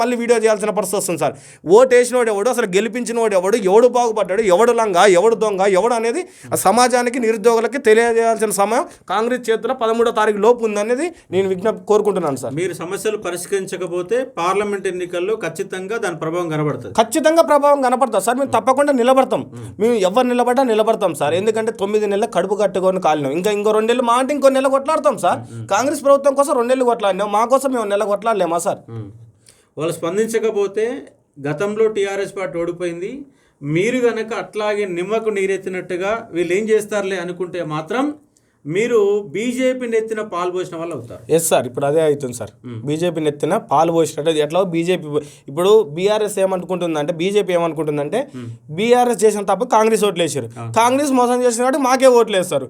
మళ్ళీ వీడియో చేయాల్సిన పరిస్థితి వస్తుంది సార్. ఓటు వేసినోడు ఎవడు, అసలు గెలిపించినోడు ఎవడు బాగుపడ్డాడు, ఎవడు లంగా, ఎవడు దొంగ, ఎవడు అనేది ఆ సమాజానికి నిరుద్యోగులకి తెలియజేయాల్సిన సమయం కాంగ్రెస్ చేతిలో 13వ తారీఖు లోపు ఉందనేది నేను విజ్ఞప్తి కోరుకుంటున్నాను సార్. మీరు సమస్యలు పరిష్కరించకపోతే పార్లమెంట్ ఎన్నికల్లో ఖచ్చితంగా దాని ప్రభావం కనబడుతుంది. ఖచ్చితంగా ప్రభావం కనపడుతుంది సార్. మేము తప్పకుండా నిలబడతాం. మేము ఎవరు నిలబడతాం సార్. ఎందుకంటే 9 నెలలు కడుపు కట్టుకొని కాలినాం. ఇంకో 2 నెలలు మా అంటే ఇంకో నెల కొట్లాడతాం సార్. కాంగ్రెస్ ప్రభుత్వం కోసం 2 నెలలు కొట్లాడినాం, మా కోసం మేము నెల కొట్లాడలేమా సార్? వాళ్ళు స్పందించకపోతే గతంలో టీఆర్ఎస్ పార్టీ ఓడిపోయింది, మీరు కనుక అట్లాగే నిమ్మకు నీరెత్తినట్టుగా వీళ్ళు ఏం చేస్తారులే అనుకుంటే మాత్రం మీరు బీజేపీని ఎత్తిన పాలు పోసిన వాళ్ళు అవుతారు. ఎస్ సార్, ఇప్పుడు అదే అవుతుంది సార్. బీజేపీ నెత్తిన పాలు పోసినట్టు ఎట్లా బీజేపీ ఇప్పుడు బీఆర్ఎస్ ఏమనుకుంటుందంటే, బీజేపీ ఏమనుకుంటుందంటే బీఆర్ఎస్ చేసిన తప్ప కాంగ్రెస్ ఓట్లు వేసారు, కాంగ్రెస్ మోసం చేసిన కాబట్టి మాకే ఓట్లు వేస్తారు.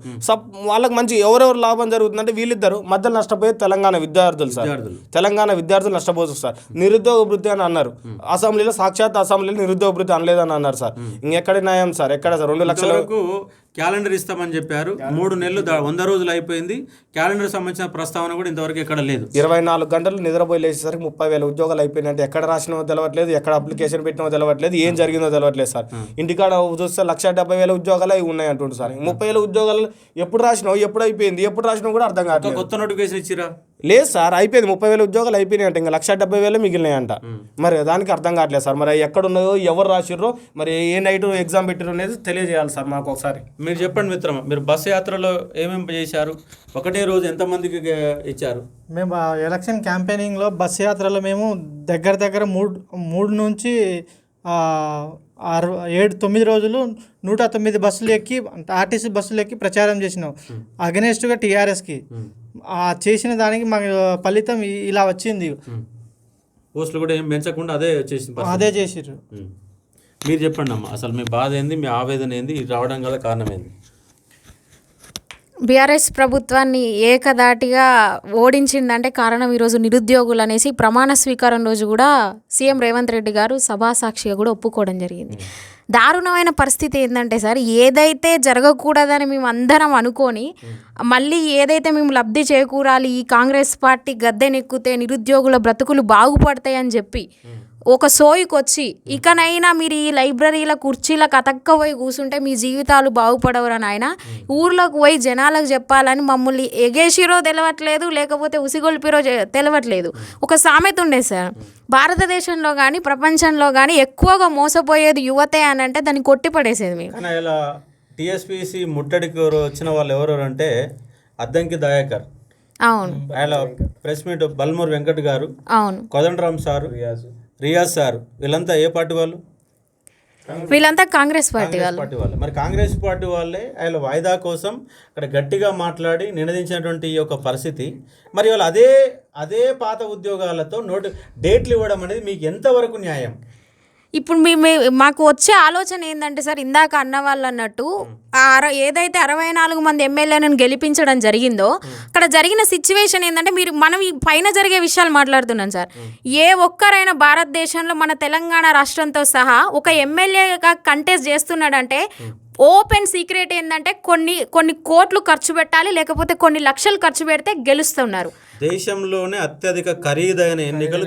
వాళ్ళకి మంచి ఎవరెవరు లాభం జరుగుతుందంటే వీళ్ళిద్దరు మధ్యలో నష్టపోయేది తెలంగాణ విద్యార్థులు సార్. తెలంగాణ విద్యార్థులు నష్టపోతుంది సార్. నిరుద్యోగ వృత్తి అని అన్నారు అసెంబ్లీలో, సాక్షాత్ అసెంబ్లీలో నిరుద్యోగ వృత్తి అనలేదని అన్నారు సార్. ఇంకెక్కడ న్యాయం సార్? ఎక్కడ సార్? 2 లక్షల వరకు క్యాలెండర్ ఇస్తామని చెప్పారు. 3 నెలలు 100 రోజులు అయిపోయింది. క్యాలెండర్ సంబంధించిన ప్రస్తావన కూడా ఇంతవరకు ఎక్కడ లేదు. 24 గంటలు నిద్రపోయి లేచేసరికి 30,000 ఉద్యోగాలు అయిపోయినట్టు ఎక్కడ రాసినో తెలవట్లేదు, ఎక్కడ అప్లికేషన్ పెట్టినో తెలవట్లేదు, ఏం జరిగిందో తెలవట్లేదు సార్. ఇంటికాడ చూస్తే 170,000 ఉద్యోగాలు అవి ఉన్నాయి అంటుండ్రు సార్. 30,000 ఉద్యోగాలు ఎప్పుడు రాసినావు, ఎప్పుడు అయిపోయింది, ఎప్పుడు రాసినావు కూడా అర్థం కావట్లేదు. కొత్త నోటిఫికేషన్ ఇచ్చిరా? లేదు సార్, అయిపోయింది. 30,000 ఉద్యోగాలు అయిపోయినాయి అంటే ఇంకా 170,000 మిగిలినాయంట. మరి దానికి అర్థం కావట్లేదు సార్. మరి ఎక్కడ ఉన్నాయో, ఎవరు రాసిర్రో, మరి ఏ నైట్ ఎగ్జామ్ పెట్టిరో అనేది తెలియజేయాలి సార్ మాకు ఒకసారి. మీరు చెప్పండి మిత్రమా, మీరు బస్సు యాత్రలో ఏమేమి చేశారు? ఒకటే రోజు ఎంతమందికి ఇచ్చారు? మేము ఎలక్షన్ క్యాంపెయినింగ్లో బస్సు యాత్రలో మేము దగ్గర 3 నుంచి 7-9 రోజులు 109 బస్సులు ఎక్కి, ఆర్టీసీ బస్సులు ఎక్కి ప్రచారం చేసినాం అగెనెస్ట్గా టీఆర్ఎస్కి. చేసిన దానికి మాకు ఫలితం ఇలా వచ్చింది. పోస్టులు కూడా ఏం పెంచకుండా అదే చేసిర్రు. మీరు చెప్పండి అమ్మా, అసలు మీ బాధ ఏంది, మీ ఆవేదన ఏంది, ఇది రావడం గల కారణం ఏంది? బీఆర్ఎస్ ప్రభుత్వాన్ని ఏకదాటిగా ఓడించిందంటే కారణం ఈరోజు నిరుద్యోగులు అనేసి ప్రమాణ స్వీకారం రోజు కూడా సీఎం రేవంత్ రెడ్డి గారు సభాసాక్షిగా కూడా ఒప్పుకోవడం జరిగింది. దారుణమైన పరిస్థితి ఏంటంటే సార్, ఏదైతే జరగకూడదని మేము అందరం అనుకొని మళ్ళీ ఏదైతే మేము లబ్ధి చేకూరాలి, ఈ కాంగ్రెస్ పార్టీ గద్దెనెక్కితే నిరుద్యోగుల బ్రతుకులు బాగుపడతాయని చెప్పి ఒక సోయికి వచ్చి ఇకనైనా మీరు ఈ లైబ్రరీల కుర్చీలకు అతక్కపోయి కూర్చుంటే మీ జీవితాలు బాగుపడవరని ఆయన ఊర్లోకి పోయి జనాలకు చెప్పాలని మమ్మల్ని ఎగేసిరో తెలవట్లేదు, లేకపోతే ఉసిగొల్పిరో తెలవట్లేదు. ఒక సామెత ఉండే సార్, భారతదేశంలో కానీ ప్రపంచంలో కానీ ఎక్కువగా మోసపోయేది యువతే అని అంటే దాన్ని కొట్టిపడేసేది మేము. కానీ ఇలా టీఎస్పీసీ ముట్టడికి వచ్చిన వాళ్ళు ఎవరు అంటే అద్దంకి దయాకర్, అవును, ఆయన ప్రెస్ మీట్ బల్మూర్ వెంకట్ గారు, అవును, కోదండరామ్ సారు, రియాజ్ సార్, వీళ్ళంతా ఏ పార్టీ వాళ్ళు? వీళ్ళంతా కాంగ్రెస్ పార్టీ వాళ్ళు. మరి కాంగ్రెస్ పార్టీ వాళ్ళే ఆయన వాయిదా కోసం అక్కడ గట్టిగా మాట్లాడి నినదించినటువంటి ఈ యొక్క పరిస్థితి. మరి వాళ్ళు అదే పాత ఉద్యోగాలతో డేట్లు ఇవ్వడం అనేది మీకు ఎంతవరకు న్యాయం? ఇప్పుడు మాకు వచ్చే ఆలోచన ఏంటంటే సార్, ఇందాక అన్న వాళ్ళు అన్నట్టు ఏదైతే 64 మంది ఎమ్మెల్యేలను గెలిపించడం జరిగిందో అక్కడ జరిగిన సిచ్యువేషన్ ఏంటంటే, మనం ఈ పైన జరిగే విషయాలు మాట్లాడుతున్నాం సార్. ఏ ఒక్కరైనా భారతదేశంలో మన తెలంగాణ రాష్ట్రంతో సహా ఒక ఎమ్మెల్యేగా కంటెస్ట్ చేస్తున్నాడంటే ఓపెన్ సీక్రెట్ ఏంటంటే కొన్ని కోట్లు ఖర్చు పెట్టాలి, లేకపోతే కొన్ని లక్షలు ఖర్చు పెడితే గెలుస్తున్నారు. దేశంలోనే అత్యధిక ఖరీదైన ఎన్నికలు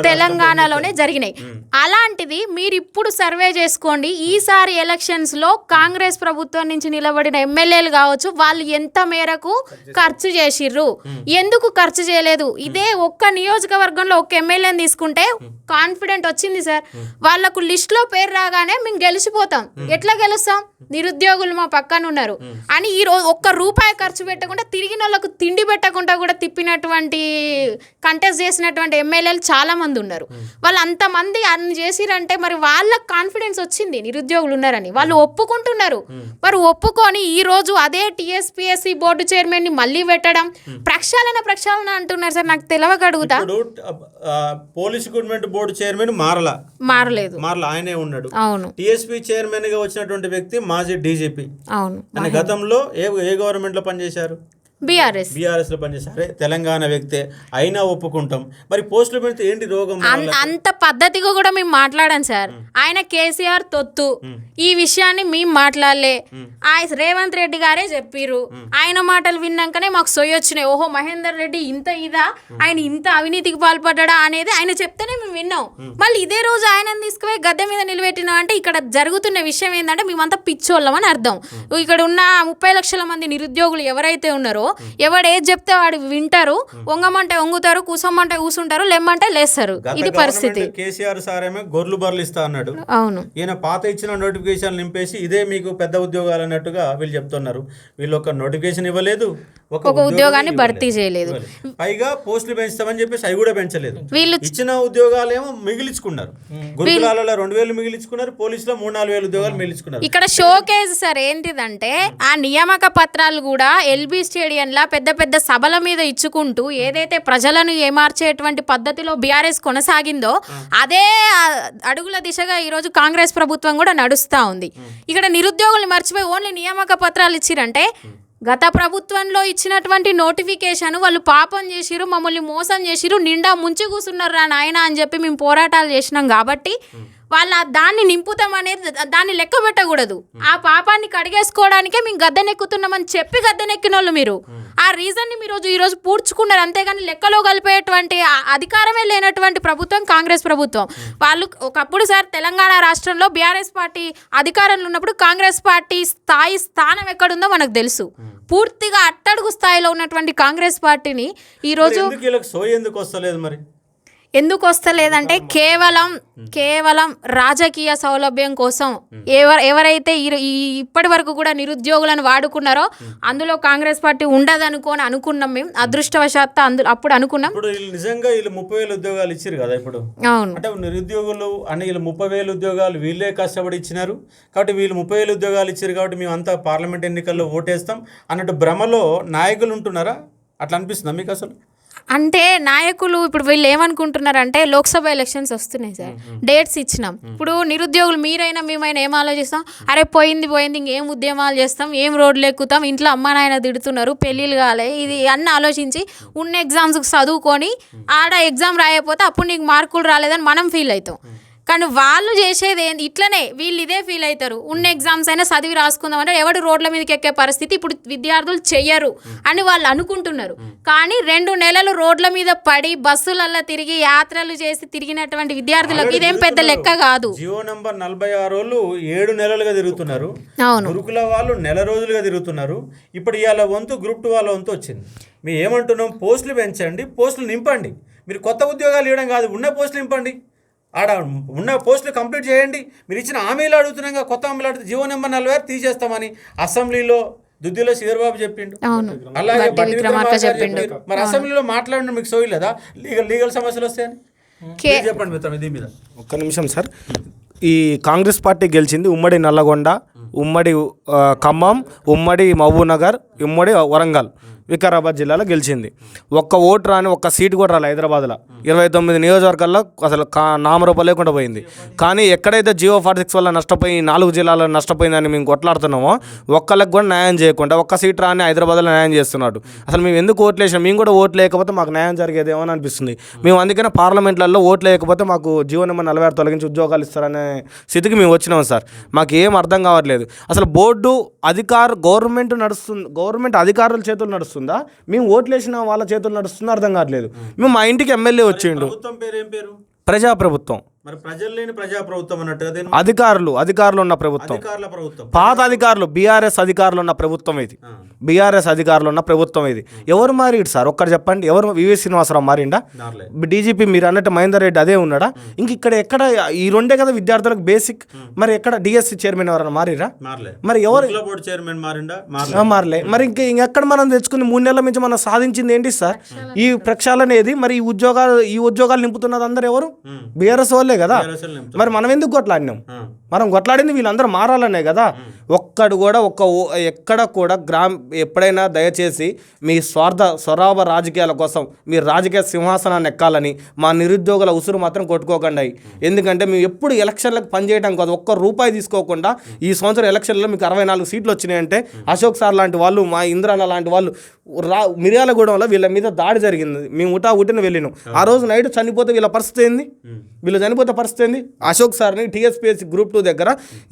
తెలంగాణలోనే జరిగినాయి. అలాంటిది మీరు ఇప్పుడు సర్వే చేసుకోండి, ఈసారి ఎలక్షన్స్లో కాంగ్రెస్ ప్రభుత్వం నుంచి నిలబడిన ఎమ్మెల్యేలు కావచ్చు, వాళ్ళు ఎంత మేరకు ఖర్చు చేసిర్రు, ఎందుకు ఖర్చు చేయలేదు. ఇదే ఒక్క నియోజకవర్గంలో ఒక్క ఎమ్మెల్యేని తీసుకుంటే కాన్ఫిడెంట్ వచ్చింది సార్, వాళ్ళకు లిస్ట్లో పేరు రాగానే మేము గెలిచిపోతాం. ఎట్లా గెలుస్తాం? నిరుద్యోగులు మా పక్కన ఉన్నారు అని ఈ రోజు ఒక్క రూపాయి ఖర్చు పెట్టకుండా తిరిగిన వాళ్ళకు తిండి పెట్టకుండా కూడా తిప్పినటువంటి కంటెస్ట్ చేసినటువంటి ఎమ్మెల్యేలు చాలా మంది ఉన్నారు. వాళ్ళు అంతమంది అన్ని చేసిరంటే మరి వాళ్ళకు కాన్ఫిడెన్స్ వచ్చింది నిరుద్యోగులు ఉన్నారని, వాళ్ళు ఒప్పుకుంటున్నారు. మరి ఒప్పుకొని ఈ రోజు అదే టీఎస్పీఎస్సీ బోర్డు చైర్మన్ ని మళ్ళీ పెట్టడం ప్రక్షాళన అంటున్నారు సార్. నాకు తెలియక అడుగుతా, పోలీస్ రిక్రూట్మెంట్ బోర్డు చైర్మన్ మారలేదు, ఆయనే ఉన్నాడు. అవును, టీఎస్పీ చైర్మన్ గా వచ్చినటువంటి వ్యక్తి మాజీ డీజీపీ. అవును, అని గతంలో ఏ గవర్నమెంట్ లో పనిచేశారు? బీఆర్ఎస్ లో పనిచేశారు. తెలంగాణ వ్యక్తే అయినా ఒప్పుకుంటాం. మరి పోస్టులు పెడితే ఏంటి రోగం? అంత పద్ధతిగా కూడా మేము మాట్లాడాం సార్. ఆయన కేసీఆర్ తొత్తు, ఈ విషయాన్ని మేము మాట్లాడలే, రేవంత్ రెడ్డి గారే చెప్పిర్రు. ఆయన మాటలు విన్నాకనే మాకు సొయ్యొచ్చినాయి. ఓహో, మహేందర్ రెడ్డి ఆయన ఇంత అవినీతికి పాల్పడ్డా అనేది ఆయన చెప్తేనే మేము విన్నాం. మళ్ళీ ఇదే రోజు ఆయన తీసుకుపోయి గద్దె మీద నిలబెట్టినాం అంటే ఇక్కడ జరుగుతున్న విషయం ఏంటంటే మేమంతా పిచ్చోళ్ళం అని అర్థం. ఇక్కడ ఉన్న 30 లక్షల మంది నిరుద్యోగులు ఎవరైతే ఉన్నారో, ఎవడు ఏది చెప్తే వాడు వింటారు, వంగమంటే వంగుతారు, కూసమ్మంటే కూసుంటారు, లెమ్మంటే లేస్తారు. ఇది పరిస్థితి. కేసీఆర్ సార్ ఏమో గొర్రెలు బర్రెలు ఇస్తా అన్నాడు. అవును, ఈయన పాత ఇచ్చిన నోటిఫికేషన్ నింపేసి ఇదే మీకు పెద్ద ఉద్యోగాలు అన్నట్టుగా వీళ్ళు చెప్తున్నారు. వీళ్ళు ఒక నోటిఫికేషన్ ఇవ్వలేదు, ఒక ఉద్యోగాన్ని భర్తీ చేయలేదు. పైగా పోస్టులు పెంచుతామని చెప్పేసి అవి కూడా పెంచలేదు. వీళ్ళు ఇచ్చిన ఉద్యోగాలేమో మిగిలించుకున్నారు. గురుకులాలలో 2,000 మిగిలించుకున్నారు, పోలీసులో 3-4 ఉద్యోగాలు మిగిలించుకున్నారు. ఇక్కడ షోకేజ్ సార్ ఏంటిదంటే ఆ నియామక పత్రాలు కూడా ఎల్బీ స్టేడియంలా పెద్ద పెద్ద సభల మీద ఇచ్చుకుంటూ ఏదైతే ప్రజలను ఏమార్చేటువంటి పద్ధతిలో బీఆర్ఎస్ కొనసాగిందో అదే అడుగుల దిశగా ఈరోజు కాంగ్రెస్ ప్రభుత్వం కూడా నడుస్తూ ఉంది. ఇక్కడ నిరుద్యోగులు మర్చిపోయి ఓన్లీ నియామక పత్రాలు ఇచ్చిరంటే గత ప్రభుత్వంలో ఇచ్చినటువంటి నోటిఫికేషన్ వాళ్ళు పాపం చేసిరు, మమ్మల్ని మోసం చేసిరు, నిండా ముంచి కూర్చున్నారు రా నాయన అని చెప్పి మేము పోరాటాలు చేసినాం కాబట్టి వాళ్ళ దాన్ని నింపుతాం అనేది దాన్ని లెక్క పెట్టకూడదు. ఆ పాపాన్ని కడిగేసుకోవడానికే మేము గద్దెనెక్కుతున్నామని చెప్పి గద్దెనెక్కిన వాళ్ళు మీరు ఆ రీజన్ని మీరు ఈరోజు పూడ్చుకున్నారు. అంతేగాని లెక్కలో కలిపేటువంటి అధికారమే లేనటువంటి ప్రభుత్వం కాంగ్రెస్ ప్రభుత్వం. వాళ్ళు ఒకప్పుడు సార్ తెలంగాణ రాష్ట్రంలో బీఆర్ఎస్ పార్టీ అధికారంలో ఉన్నప్పుడు కాంగ్రెస్ పార్టీ స్థానం ఎక్కడుందో మనకు తెలుసు. పూర్తిగా అట్టడుగు స్థాయిలో ఉన్నటువంటి కాంగ్రెస్ పార్టీని ఈరోజు ఎందుకు వస్తలేదు మరి? ఎందుకు వస్తలేదంటే కేవలం రాజకీయ సౌలభ్యం కోసం ఎవరైతే ఇప్పటి వరకు కూడా నిరుద్యోగులను వాడుకున్నారో అందులో కాంగ్రెస్ పార్టీ ఉండదనుకోని అనుకున్నాం మేము. అదృష్టవశాత్తు అప్పుడు అనుకున్నాం. ఇప్పుడు నిజంగా వీళ్ళు 30,000 ఉద్యోగాలు ఇచ్చారు కదా. ఇప్పుడు అవును, అంటే నిరుద్యోగులు అని వీళ్ళు 30,000 ఉద్యోగాలు వీళ్ళే కష్టపడి ఇచ్చినారు కాబట్టి వీళ్ళు 30,000 ఉద్యోగాలు ఇచ్చారు కాబట్టి మేము అంతా పార్లమెంట్ ఎన్నికల్లో ఓటేస్తాం అన్నట్టు భ్రమలో నాయకులు ఉంటున్నారా? అట్లా అనిపిస్తుందా మీకు అసలు? అంటే నాయకులు ఇప్పుడు వీళ్ళు ఏమనుకుంటున్నారంటే లోక్సభ ఎలక్షన్స్ వస్తున్నాయి సార్, డేట్స్ ఇచ్చినాం. ఇప్పుడు నిరుద్యోగులు మీరైనా మేమైనా ఏం ఆలోచిస్తాం, అరే పోయింది ఇంకేం ఉద్యమాలు చేస్తాం, ఏం రోడ్లు ఎక్కుతాం, ఇంట్లో అమ్మ నాయన తిడుతున్నారు, పెళ్ళిళ్ళు కాలే, ఇది అన్నీ ఆలోచించి ఉన్న ఎగ్జామ్స్కి చదువుకొని ఆడ ఎగ్జామ్ రాయకపోతే అప్పుడు నీకు మార్కులు రాలేదని మనం ఫీల్ అవుతాం. కానీ వాళ్ళు చేసేది ఏంటి ఇట్లనే వీళ్ళు ఇదే ఫీల్ అవుతారు. ఉన్న ఎగ్జామ్స్ అయినా చదివి రాసుకుందామంటే ఎవడు రోడ్ల మీదకి ఎక్కే పరిస్థితి ఇప్పుడు విద్యార్థులు చెయ్యరు అని వాళ్ళు అనుకుంటున్నారు. కానీ 2 నెలలు రోడ్ల మీద పడి బస్సులల్లో తిరిగి యాత్రలు చేసి తిరిగినటువంటి విద్యార్థులకు ఇదేం పెద్ద లెక్క కాదు. జియో నంబర్ 46 రోజులు 7 నెలలుగా తిరుగుతున్నారు. అవును, గురుకుల వాళ్ళు నెల రోజులుగా తిరుగుతున్నారు. ఇప్పుడు ఇవాళ వంతు గ్రూప్ 2 వాళ్ళ వంతు వచ్చింది. మేము ఏమంటున్నాం, పోస్టులు పెంచండి, పోస్టులు నింపండి. మీరు కొత్త ఉద్యోగాలు ఇవ్వడం కాదు, ఉన్న పోస్టులు నింపండి. ఆడ ఉన్న పోస్టులు కంప్లీట్ చేయండి. మీరు ఇచ్చిన హామీలు అడుగుతున్నాం, కొత్త హామీలు అడుగుతుంది. జియో నెంబర్ 46 తీసేస్తామని అసెంబ్లీలో దుద్దిలో శ్రీధర్బాబు చెప్పిండు, అలాగే బట్టి విక్రమార్క చెప్పిండు. మరి అసెంబ్లీలో మాట్లాడిన మీకు సోయి లేదా? లీగల్ సమస్యలు వస్తాయని చెప్పండి మిత్రం. దీని మీద ఒక్క నిమిషం సార్. ఈ కాంగ్రెస్ పార్టీ గెలిచింది ఉమ్మడి నల్లగొండ, ఉమ్మడి ఖమ్మం, ఉమ్మడి మహబూబ్నగర్, ఉమ్మడి వరంగల్, వికారాబాద్ జిల్లాలో గెలిచింది. ఒక్క ఓటు రాని ఒక్క సీటు కూడా రాలి హైదరాబాద్లో. 29 నియోజకవర్గాల్లో అసలు నామరూపం లేకుండా పోయింది. కానీ ఎక్కడైతే జియో 46 వల్ల నష్టపోయి 4 జిల్లాలో నష్టపోయిందని మేము కొట్లాడుతున్నామో ఒక్కళ్ళకి కూడా న్యాయం చేయకుండా ఒక్క సీటు రాని హైదరాబాద్లో న్యాయం చేస్తున్నాడు. అసలు మేము ఎందుకు ఓట్లు వేసాం? మేము కూడా ఓట్లు లేకపోతే మాకు న్యాయం జరిగేదేమో అని అనిపిస్తుంది. మేము అందుకనే పార్లమెంట్లలో ఓట్లు లేకపోతే మాకు జియో నెంబర్ 46 తొలగించి ఉద్యోగాలు ఇస్తారనే స్థితికి మేము వచ్చినాం సార్. మాకు ఏం అర్థం కావట్లేదు. అసలు బోర్డు గవర్నమెంట్ అధికారుల చేతులు నడుస్తుందా, మేము ఓట్లు వేసిన వాళ్ళ చేతులు నడుస్తుందా అర్థం కావట్లేదు. మేము మా ఇంటికి ఎమ్మెల్యే వచ్చిండు, ప్రభుత్వం పేరు ఏం పేరు? ప్రజాప్రభుత్వం. మరి ప్రజలు లేని ప్రజాప్రభుత్వం అన్నట్టుగా అధికారులు ఉన్న ప్రభుత్వం, పాత అధికారులు బీఆర్ఎస్ అధికారులు ఉన్న ప్రభుత్వం ఇది. బీఆర్ఎస్ అధికారులు ఉన్న ప్రభుత్వం ఇది. ఎవరు మారిడు సార్? ఒక్కరు చెప్పండి. ఎవరు? వివి శ్రీనివాసరావు మారిండా? డీజీపీ మీరు అన్నట్టు మహేందర్ రెడ్డి అదే ఉన్నాడా? ఇంక ఇక్కడ ఎక్కడ ఈ 2 కదా విద్యార్థులకు బేసిక్. మరి ఎక్కడ డిఎస్సి చైర్మన్ ఎవరైనా మారిరా? మరి ఎవరు మారలే. మరి ఇంకెక్కడ మనం తెచ్చుకుని 3 నెలల నుంచి మనం సాధించింది ఏంటి సార్? ఈ ప్రక్షాళన ఏది? మరి ఈ ఉద్యోగాలు నింపుతున్నది అందరు ఎవరు? బీఆర్ఎస్ వాళ్ళే కదా. మరి మనం ఎందుకు కొట్లాడినాం? మనం కొట్లాడింది వీళ్ళందరూ మారాలనే కదా. ఎక్కడ కూడా ఎప్పుడైనా దయచేసి మీ స్వరాభ రాజకీయాల కోసం మీరు రాజకీయ సింహాసనాన్ని ఎక్కాలని మా నిరుద్యోగుల ఉసురు మాత్రం కొట్టుకోకండి. ఎందుకంటే మేము ఎప్పుడు ఎలక్షన్లకు పనిచేయడం కాదు, ₹1 తీసుకోకుండా ఈ సంవత్సరం ఎలక్షన్లో మీకు 64 సీట్లు వచ్చినాయంటే అశోక్ సార్ లాంటి వాళ్ళు, మా ఇంద్రాన్న లాంటి వాళ్ళు మిర్యాలగూడెంలో వీళ్ళ మీద దాడి జరిగింది. మేము ఉట్టిన వెళ్ళినాం. ఆ రోజు నైట్ చనిపోతే వీళ్ళ పరిస్థితి ఏంది? వీళ్ళు చనిపోతే పరిస్థితి ఏంది? అశోక్ సార్ని టీఎస్పీఎస్సీ గ్రూప్ 2 దగ్గర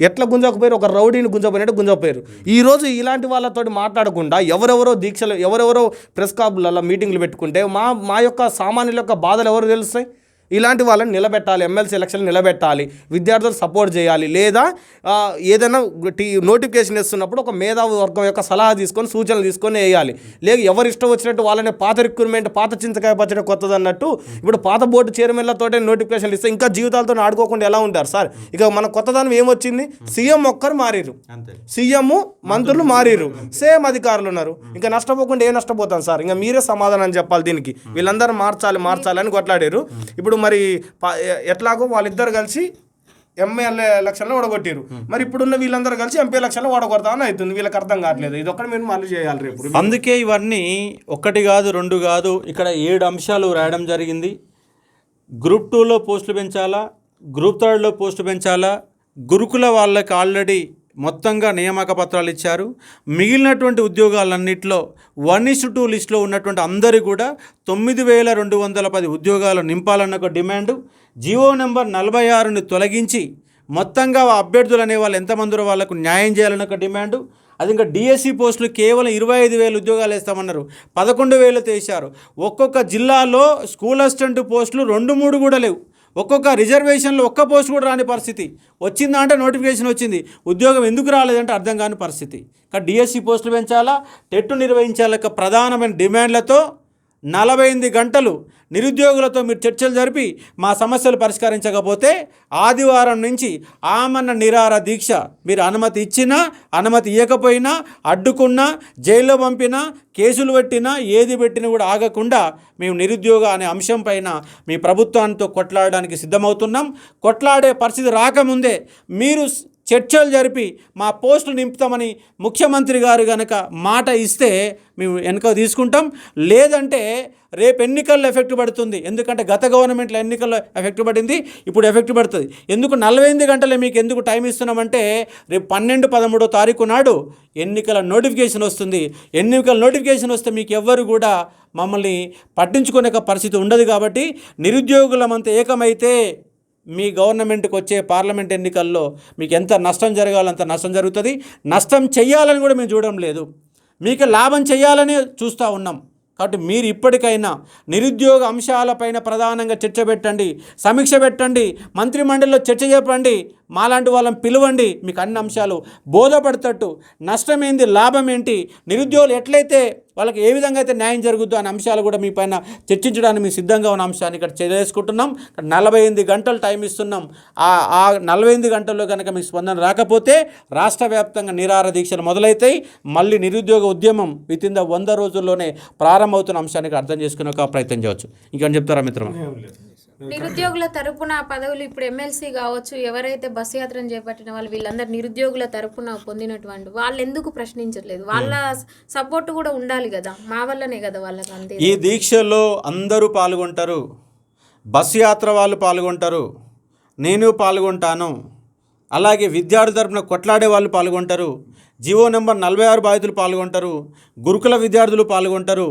ఎట్లా గుంజకపోయారు, ఒక రౌడీని గుంజపోయినట్టు గుంజపోయారు. ఈరోజు ఇలాంటి వాళ్ళతో మాట్లాడకుండా ఎవరెవరో దీక్షలు, ఎవరెవరో ప్రెస్ క్లబ్లలో మీటింగ్లు పెట్టుకుంటే మా యొక్క సామాన్యుల యొక్క బాధలు ఎవరు తెలుస్తాయి? ఇలాంటి వాళ్ళని నిలబెట్టాలి, ఎమ్మెల్సీ ఎలక్షన్లు నిలబెట్టాలి, విద్యార్థులు సపోర్ట్ చేయాలి, లేదా ఏదైనా నోటిఫికేషన్ ఇస్తున్నప్పుడు ఒక మేధావి వర్గం యొక్క సలహా తీసుకొని సూచనలు తీసుకొని వేయాలి. లేదు ఎవరు ఇష్టం వచ్చినట్టు వాళ్ళనే పాత రిక్రూట్మెంట్, పాత చింతకాయ పచ్చడి కొత్తది అన్నట్టు ఇప్పుడు పాత బోర్డు చైర్మన్లతోటే నోటిఫికేషన్లు ఇస్తే ఇంకా జీవితాలతో ఆడుకోకుండా ఎలా ఉంటారు సార్? ఇక మన కొత్తదనం ఏమొచ్చింది? సీఎం ఒక్కరు మారిరు, సీఎం మంత్రులు మారిరు, సేమ్ అధికారులు ఉన్నారు. ఇంకా నష్టపోకుండా ఏ నష్టపోతాం సార్? ఇంకా మీరే సమాధానం చెప్పాలి దీనికి. వీళ్ళందరూ మార్చాలి అని కొట్లాడారు. ఇప్పుడు మరి ఎట్లాగో వాళ్ళిద్దరు కలిసి ఎమ్మెల్యే ఎలక్షన్లో ఓడగొట్టారు, మరి ఇప్పుడున్న వీళ్ళందరూ కలిసి ఎంపీ ఎలక్షన్లో ఓడగొడతామని అవుతుంది. వీళ్ళకి అర్థం కావట్లేదు. ఇది ఒక్కటి మీరు మళ్ళీ చేయాలి రేపు. అందుకే ఇవన్నీ ఒకటి కాదు, రెండు కాదు, ఇక్కడ 7 అంశాలు రాయడం జరిగింది. గ్రూప్ 2లో పోస్టులు పెంచాలా, గ్రూప్ 3లో పోస్టులు పెంచాలా, గురుకుల వాళ్ళకి ఆల్రెడీ మొత్తంగా నియామక పత్రాలు ఇచ్చారు. మిగిలినటువంటి ఉద్యోగాలన్నింటిలో 1:2 లిస్టులో ఉన్నటువంటి అందరూ కూడా 9,210 ఉద్యోగాలు నింపాలన్న ఒక డిమాండు. జీవో నెంబర్ 46ని తొలగించి మొత్తంగా అభ్యర్థులు అనే వాళ్ళు ఎంతమంది వాళ్ళకు న్యాయం చేయాలన్న ఒక డిమాండు. అది ఇంకా డిఎస్సి పోస్టులు కేవలం 25,000 ఉద్యోగాలు వేస్తామన్నారు, 11,000 వేశారు. ఒక్కొక్క జిల్లాలో స్కూల్ అసిస్టెంట్ పోస్టులు 2-3 కూడా లేవు. ఒక్కొక్క రిజర్వేషన్లో ఒక్క పోస్ట్ కూడా రాని పరిస్థితి. వచ్చిందా అంటే నోటిఫికేషన్ వచ్చింది, ఉద్యోగం ఎందుకు రాలేదంటే అర్థం కాని పరిస్థితి. కానీ డిఎస్సి పోస్టులు పెంచాలా, టెట్ నిర్వహించాల ప్రధానమైన డిమాండ్లతో 48 గంటలు నిరుద్యోగులతో మీరు చర్చలు జరిపి మా సమస్యలు పరిష్కరించకపోతే ఆదివారం నుంచి ఆమరణ నిరాహార దీక్ష, మీరు అనుమతి ఇచ్చినా అనుమతి ఇవ్వకపోయినా, అడ్డుకున్నా, జైల్లో పంపినా, కేసులు పెట్టినా, ఏది పెట్టినా కూడా ఆగకుండా మేము నిరుద్యోగ అనే అంశం పైన మీ ప్రభుత్వానికి కొట్లాడడానికి సిద్ధమవుతున్నాం. కొట్లాడే పరిస్థితి రాకముందే మీరు చర్చలు జరిపి మా పోస్టులు నింపుతామని ముఖ్యమంత్రి గారు కనుక మాట ఇస్తే మేము వెనక తీసుకుంటాం. లేదంటే రేపు ఎన్నికల్లో ఎఫెక్ట్ పడుతుంది. ఎందుకంటే గత గవర్నమెంట్లో ఎన్నికల్లో ఎఫెక్ట్ పడింది, ఇప్పుడు ఎఫెక్ట్ పడుతుంది. ఎందుకు 48 గంటలే మీకు ఎందుకు టైం ఇస్తున్నామంటే రేపు 12-13 తారీఖు నాడు ఎన్నికల నోటిఫికేషన్ వస్తుంది. ఎన్నికల నోటిఫికేషన్ వస్తే మీకు ఎవ్వరు కూడా మమ్మల్ని పట్టించుకునే పరిస్థితి ఉండదు. కాబట్టి నిరుద్యోగులమంతా ఏకమైతే మీ గవర్నమెంట్కి వచ్చే పార్లమెంట్ ఎన్నికల్లో మీకు ఎంత నష్టం జరగాలంత నష్టం జరుగుతుంది. నష్టం చెయ్యాలని కూడా మేము చూడడం లేదు, మీకు లాభం చేయాలని చూస్తూ ఉన్నాం. కాబట్టి మీరు ఇప్పటికైనా నిరుద్యోగ అంశాలపైన ప్రధానంగా చర్చ పెట్టండి, సమీక్ష పెట్టండి, మంత్రిమండలిలో చర్చ చెప్పండి, మాలాంటి వాళ్ళని పిలవండి. మీకు అన్ని అంశాలు బోధపడతట్టు నష్టం ఏంది, లాభం ఏంటి, నిరుద్యోగులు ఎట్లయితే వాళ్ళకి ఏ విధంగా అయితే న్యాయం జరుగుద్దో అనే అంశాలు కూడా మీ పైన చర్చించడానికి మేము సిద్ధంగా ఉన్న అంశాన్ని ఇక్కడ చేసుకుంటున్నాం. 48 గంటలు టైం ఇస్తున్నాం. ఆ 48 గంటల్లో కనుక మీకు స్పందన రాకపోతే రాష్ట్ర వ్యాప్తంగా నిరాహార దీక్షలు మొదలవుతాయి. మళ్ళీ నిరుద్యోగ ఉద్యమం వితిన్ ద 100 రోజుల్లోనే ప్రారంభమవుతున్న అంశానికి అర్థం చేసుకునే ఒక ప్రయత్నం చేయవచ్చు. ఇంకేం చెప్తారా మిత్రమా? నిరుద్యోగుల తరపున పదవులు ఇప్పుడు ఎమ్మెల్సీ కావచ్చు, ఎవరైతే బస్సు యాత్రను చేపట్టిన వాళ్ళు వీళ్ళందరూ నిరుద్యోగుల తరపున పొందినటువంటి వాళ్ళు ఎందుకు ప్రశ్నించట్లేదు? వాళ్ళ సపోర్ట్ కూడా ఉండాలి కదా, మా వల్లనే కదా వాళ్ళకి. అంతే ఈ దీక్షలో అందరూ పాల్గొంటారు, బస్సు యాత్ర వాళ్ళు పాల్గొంటారు, నేను పాల్గొంటాను, అలాగే విద్యార్థి తరపున కొట్లాడే వాళ్ళు పాల్గొంటారు, జీవో నెంబర్ 46 బాధితులు పాల్గొంటారు, గురుకుల విద్యార్థులు పాల్గొంటారు,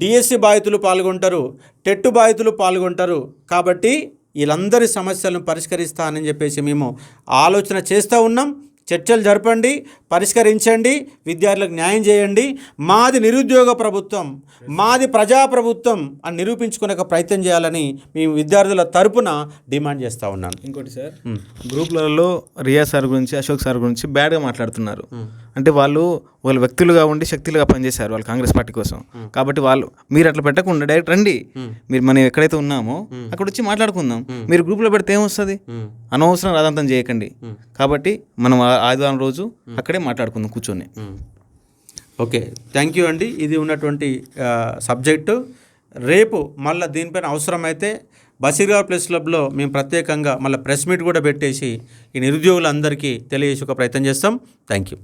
డిఎస్సి బాధితులు పాల్గొంటారు, టెట్ బాధితులు పాల్గొంటారు. కాబట్టి వీళ్ళందరి సమస్యలను పరిష్కరిస్తానని చెప్పేసి మేము ఆలోచన చేస్తూ ఉన్నాం. చర్చలు జరపండి, పరిష్కరించండి, విద్యార్థులకు న్యాయం చేయండి. మాది నిరుద్యోగ ప్రభుత్వం, మాది ప్రజాప్రభుత్వం అని నిరూపించుకునే ప్రయత్నం చేయాలని మేము విద్యార్థుల తరపున డిమాండ్ చేస్తూ ఉన్నాను. ఇంకోటి సార్, గ్రూప్లలో రియా సార్ గురించి, అశోక్ సార్ గురించి బ్యాడ్గా మాట్లాడుతున్నారు. అంటే వాళ్ళు వ్యక్తులుగా ఉండి శక్తులుగా పనిచేశారు వాళ్ళు కాంగ్రెస్ పార్టీ కోసం. కాబట్టి మీరు అట్లా పెట్టకుండా డైరెక్ట్ రండి, మీరు మనం ఎక్కడైతే ఉన్నామో అక్కడ వచ్చి మాట్లాడుకుందాం. మీరు గ్రూప్లో పెడితే ఏమొస్తుంది? అనవసరం రాదంతం చేయకండి. కాబట్టి మనం ఆదివారం రోజు అక్కడే మాట్లాడుకుందాం కూర్చొని. ఓకే, థ్యాంక్ యూ అండి. ఇది ఉన్నటువంటి సబ్జెక్టు. రేపు మళ్ళీ దీనిపైన అవసరమైతే బషీర్గావ్ ప్రెస్ క్లబ్లో మేము ప్రత్యేకంగా మళ్ళీ ప్రెస్ మీట్ కూడా పెట్టేసి ఈ నిరుద్యోగులందరికీ తెలియజేసే ఒక ప్రయత్నం చేస్తాం. Thank you.